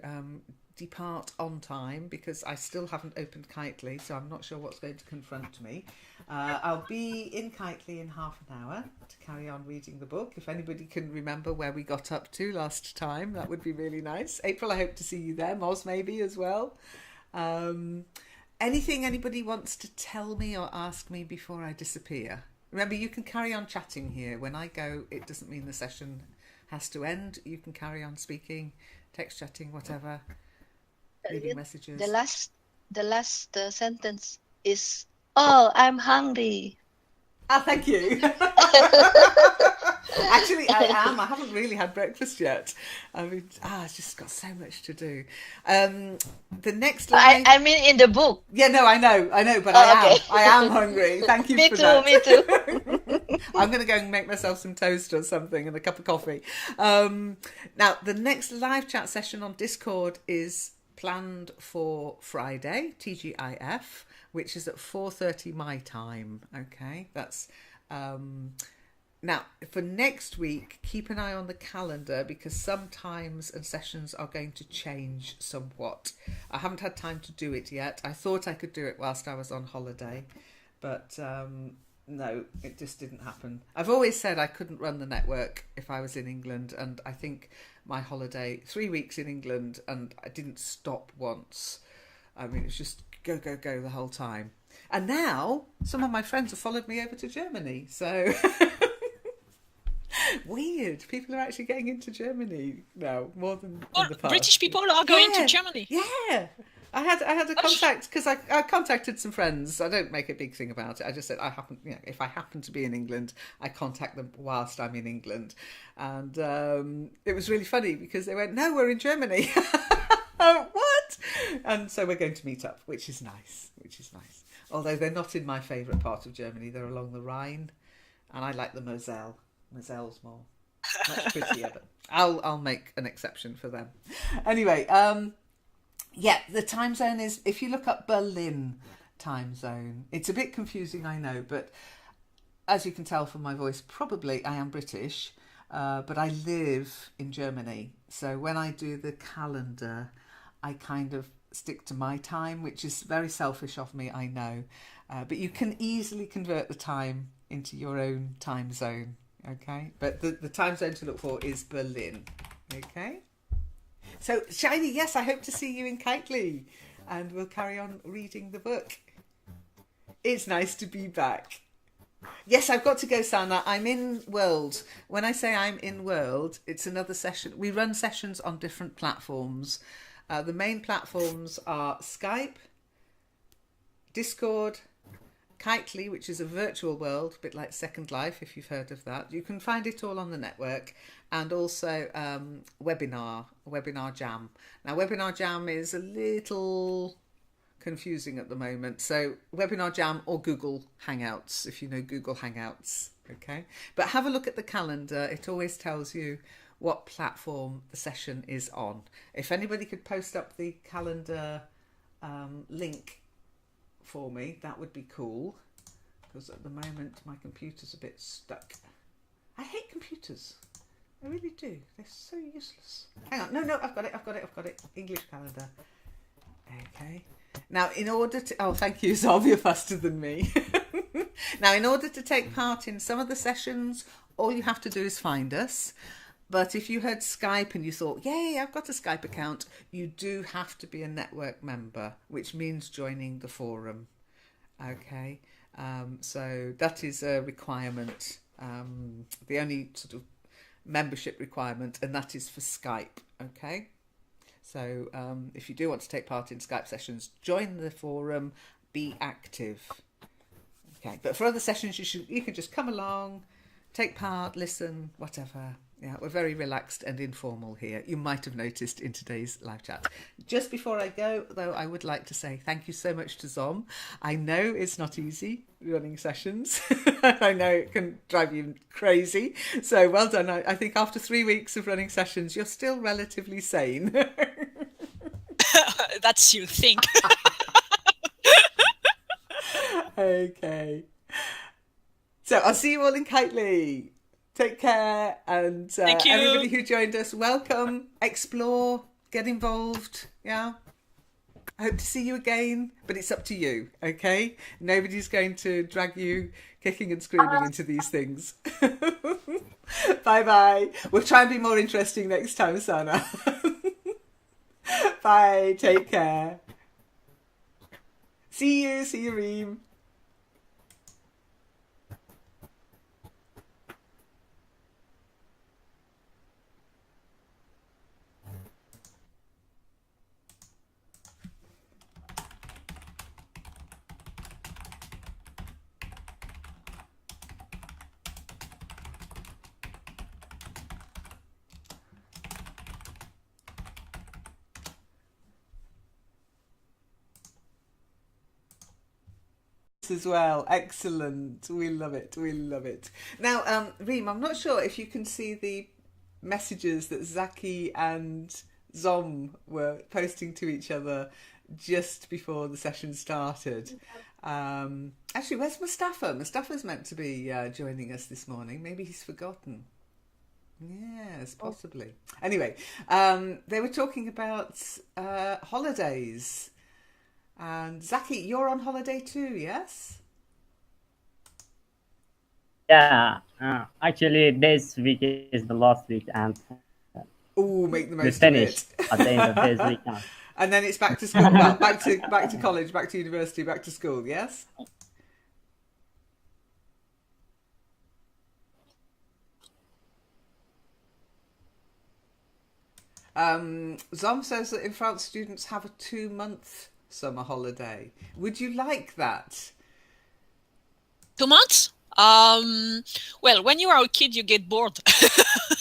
depart on time because I still haven't opened Kitely, so I'm not sure what's going to confront me. I'll be in Kitely in half an hour to carry on reading the book. If anybody can remember where we got up to last time, that would be really nice. April, I hope to see you there. Moz, maybe as well. Anything anybody wants to tell me or ask me before I disappear? Remember, you can carry on chatting here. When I go, it doesn't mean the session has to end. You can carry on speaking, text chatting, whatever. Leaving messages. The last sentence is, "Oh, I'm hungry." Ah, thank you. Actually, I am. I haven't really had breakfast yet. I mean, I've just got so much to do. The next line... I mean, in the book. Yeah, no, I know, but okay. I am hungry. Thank you for that. Me too. I'm going to go and make myself some toast or something and a cup of coffee. Now, the next live chat session on Discord is planned for Friday, TGIF, which is at 4:30 my time. Okay, that's now for next week. Keep an eye on the calendar because some times and sessions are going to change somewhat. I haven't had time to do it yet. I thought I could do it whilst I was on holiday, but no, it just didn't happen. I've always said I couldn't run the network if I was in England, and I think my holiday, 3 weeks in England, and I didn't stop once. I mean, it's just go the whole time. And now some of my friends have followed me over to Germany, so weird. People are actually getting into Germany now more than in the past. British people are going to Germany. Yeah. I had a contact because I contacted some friends. I don't make a big thing about it. I just said if I happen to be in England, I contact them whilst I'm in England, and it was really funny because they went, "No, we're in Germany." What? And so we're going to meet up, which is nice. Although they're not in my favourite part of Germany. They're along the Rhine, and I like the Moselle. Moselle's much prettier, but I'll make an exception for them. Anyway, yeah, the time zone is, if you look up Berlin time zone, it's a bit confusing, I know, but as you can tell from my voice, probably I am British, but I live in Germany. So when I do the calendar, I kind of stick to my time, which is very selfish of me, I know. But you can easily convert the time into your own time zone, okay? But the time zone to look for is Berlin, okay? So, Shiny, yes, I hope to see you in Kitely, and we'll carry on reading the book. It's nice to be back. Yes, I've got to go, Sana. I'm in World. When I say I'm in World, it's another session. We run sessions on different platforms. The main platforms are Skype, Discord, Kitely, which is a virtual world, a bit like Second Life, if you've heard of that. You can find it all on the network, and also Webinar Jam. Now, Webinar Jam is a little confusing at the moment. So Webinar Jam or Google Hangouts, if you know Google Hangouts, okay? But have a look at the calendar. It always tells you what platform the session is on. If anybody could post up the calendar link for me, that would be cool, because at the moment my computer's a bit stuck. I hate computers. I really do. They're so useless. Hang on. No, I've got it. English calendar. Okay. Now, in order to... Oh, thank you, Zov. You're faster than me. Now, in order to take part in some of the sessions, all you have to do is find us. But if you heard Skype and you thought, yay, I've got a Skype account, you do have to be a network member, which means joining the forum. Okay. So that is a requirement. The only sort of membership requirement, and that is for Skype. Okay. So if you do want to take part in Skype sessions, join the forum, be active. Okay, but for other sessions, you can just come along, take part, listen, whatever. Yeah, we're very relaxed and informal here. You might have noticed in today's live chat. Just before I go, though, I would like to say thank you so much to Zom. I know it's not easy running sessions. I know it can drive you crazy. So well done. I think after 3 weeks of running sessions, you're still relatively sane. That's you think. Okay. So I'll see you all in Kitely. Take care, and Thank you. Everybody who joined us, welcome, explore, get involved, yeah? I hope to see you again, but it's up to you, okay? Nobody's going to drag you kicking and screaming into these things. Bye-bye. We'll try and be more interesting next time, Sana. Bye, take care. See you, Reem. As well, excellent. We love it. Now, Reem, I'm not sure if you can see the messages that Zaki and Zom were posting to each other just before the session started. Actually, where's Mustafa? Mustafa's meant to be joining us this morning. Maybe he's forgotten. Yes, possibly. Anyway, they were talking about holidays. And Zaki, you're on holiday too, yes? Yeah, actually this week is the last week, and Oh, make the we most of finish it. at the end of this weekend. And then it's back to school, well, back to college, back to university, back to school, yes? Zom says that in France students have a 2-month summer holiday. Would you like that? 2 months? Well, when you are a kid, you get bored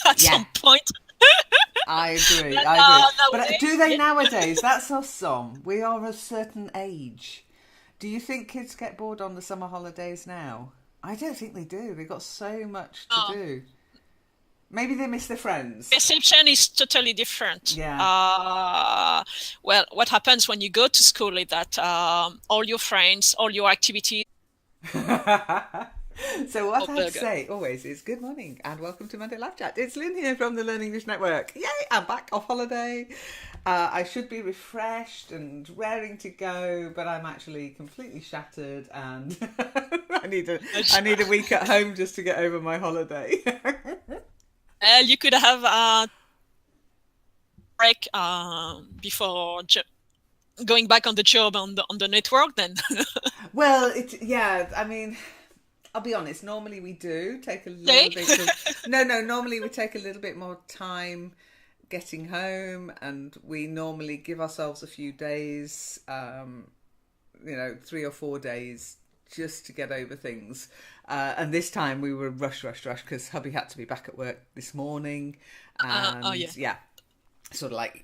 at some point. I agree. But, I agree. But nowadays, do they yeah. nowadays? That's us, Som. We are a certain age. Do you think kids get bored on the summer holidays now? I don't think they do. They've got so much to do. Maybe they miss their friends. Perception is totally different. Yeah. Well, what happens when you go to school is that all your friends, all your activities. So what I burger. say always is good morning and welcome to Monday Live Chat. It's Lynn here from the Learn English Network. Yay, I'm back off holiday. I should be refreshed and raring to go, but I'm actually completely shattered and I need a week at home just to get over my holiday. You could have a break before going back on the job on the network then. Well, I mean, I'll be honest, normally we do take a little bit of, normally we take a little bit more time getting home, and we normally give ourselves a few days, 3 or 4 days just to get over things. And this time we were rush because hubby had to be back at work this morning. And sort of like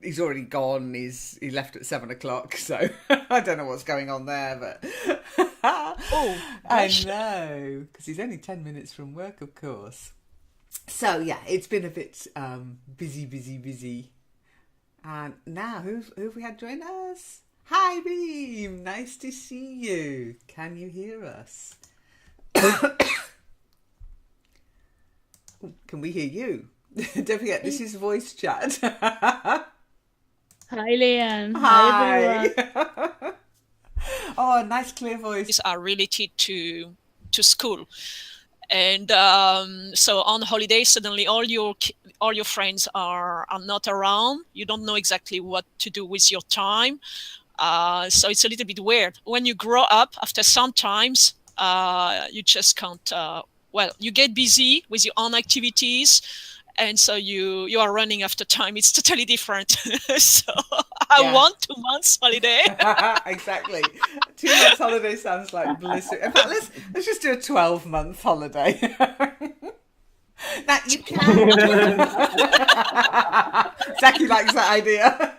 he's already gone. He left at 7 o'clock, so I don't know what's going on there, but I know, because he's only 10 minutes from work, of course. So yeah, it's been a bit busy. And now, who have we had join us? Hi, Beam. Nice to see you. Can you hear us? Can we hear you? Don't forget, this is voice chat. Hi, Leanne. Hi. Everyone. Oh, nice clear voice. Are related to school, and so on holiday suddenly all your friends are not around. You don't know exactly what to do with your time, so it's a little bit weird. When you grow up, after some times, you just can't. You get busy with your own activities, and so you are running after time. It's totally different. So I want 2 months holiday. Exactly. 2 months holiday sounds like bliss. In fact, let's just do a 12-month holiday. That you can. Zaki likes that idea.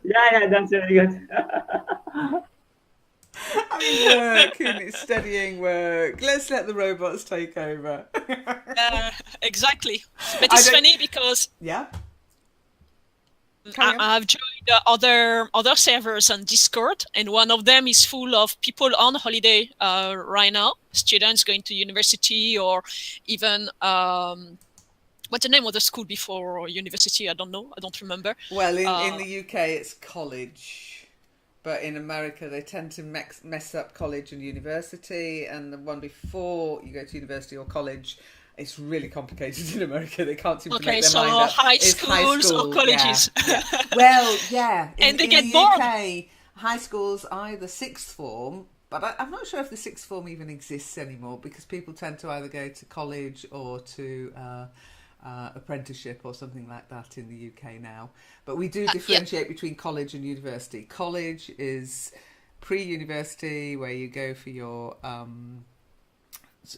Yeah, that's very good. I mean, work and studying work. Let's let the robots take over. Exactly. But it's funny because I've joined other servers on Discord, and one of them is full of people on holiday right now, students going to university, or even what's the name of the school before university? I don't know. I don't remember. Well, in the UK, it's college. But in America, they tend to mess up college and university. And the one before you go to university or college, it's really complicated in America. They can't seem to make their mind up. High schools or colleges. Yeah. Well, yeah. And they get in the bored. UK, high schools either sixth form, but I'm not sure if the sixth form even exists anymore, because people tend to either go to college or to apprenticeship or something like that in the UK now. But we do differentiate between college and university. College is pre-university, where you go for your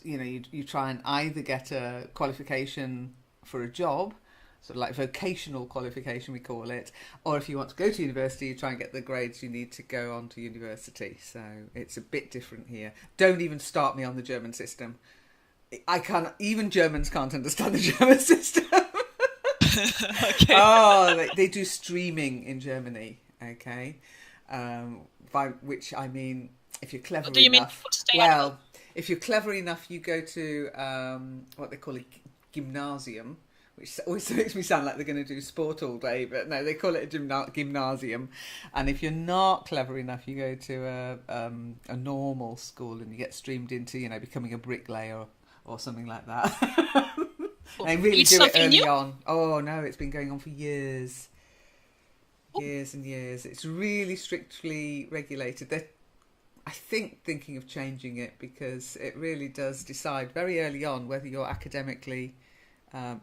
you try and either get a qualification for a job, sort of like vocational qualification we call it, or if you want to go to university, you try and get the grades you need to go on to university. So it's a bit different here. Don't even start me on the German system. Even Germans can't understand the German system. Okay. Oh, they do streaming in Germany, okay? By which I mean, if you're clever enough. What do you mean? Well, if you're clever enough, you go to what they call a gymnasium, which always makes me sound like they're going to do sport all day, but no, they call it a gymnasium. And if you're not clever enough, you go to a normal school and you get streamed into, becoming a bricklayer or something like that. They really do it early on. Oh no, it's been going on for years. Years and years. It's really strictly regulated. They're, I think, thinking of changing it, because it really does decide very early on whether you're academically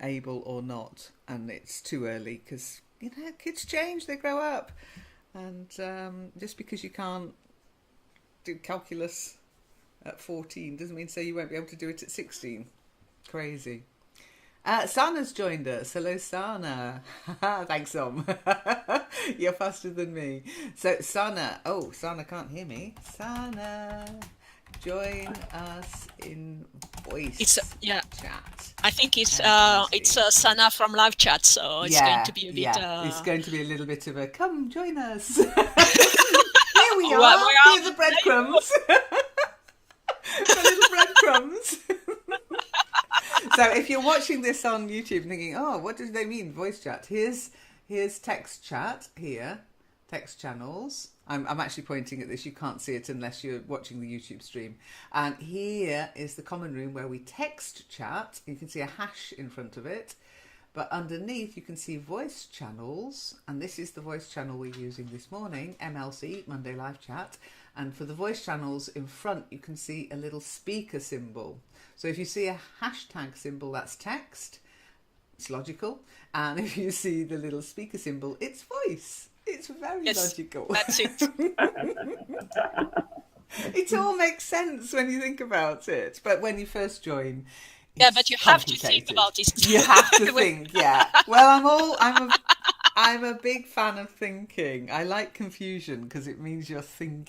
able or not. And it's too early, because, kids change, they grow up. And just because you can't do calculus at 14 doesn't mean you won't be able to do it at 16. Crazy. Sana's joined us. Hello, Sana. Thanks, Zom. You're faster than me. So, Sana. Oh, Sana can't hear me. Sana, join us in voice chat. I think it's Sana from live chat, so it's going to be a bit. It's going to be a little bit of a come join us. Here we are. Here are the breadcrumbs. The little breadcrumbs. So if you're watching this on YouTube thinking, oh, what do they mean, voice chat? Here's text chat here, text channels. I'm actually pointing at this. You can't see it unless you're watching the YouTube stream. And here is the common room where we text chat. You can see a hash in front of it. But underneath you can see voice channels. And this is the voice channel we're using this morning, MLC, Monday Live Chat. And for the voice channels in front, you can see a little speaker symbol. So if you see a hashtag symbol, that's text. It's logical. And if you see the little speaker symbol, it's voice. It's very logical. That's it. It all makes sense when you think about it. But when you first join, but you have to think about this. You have to think, yeah. Well, I'm a big fan of thinking. I like confusion because it means you're thinking.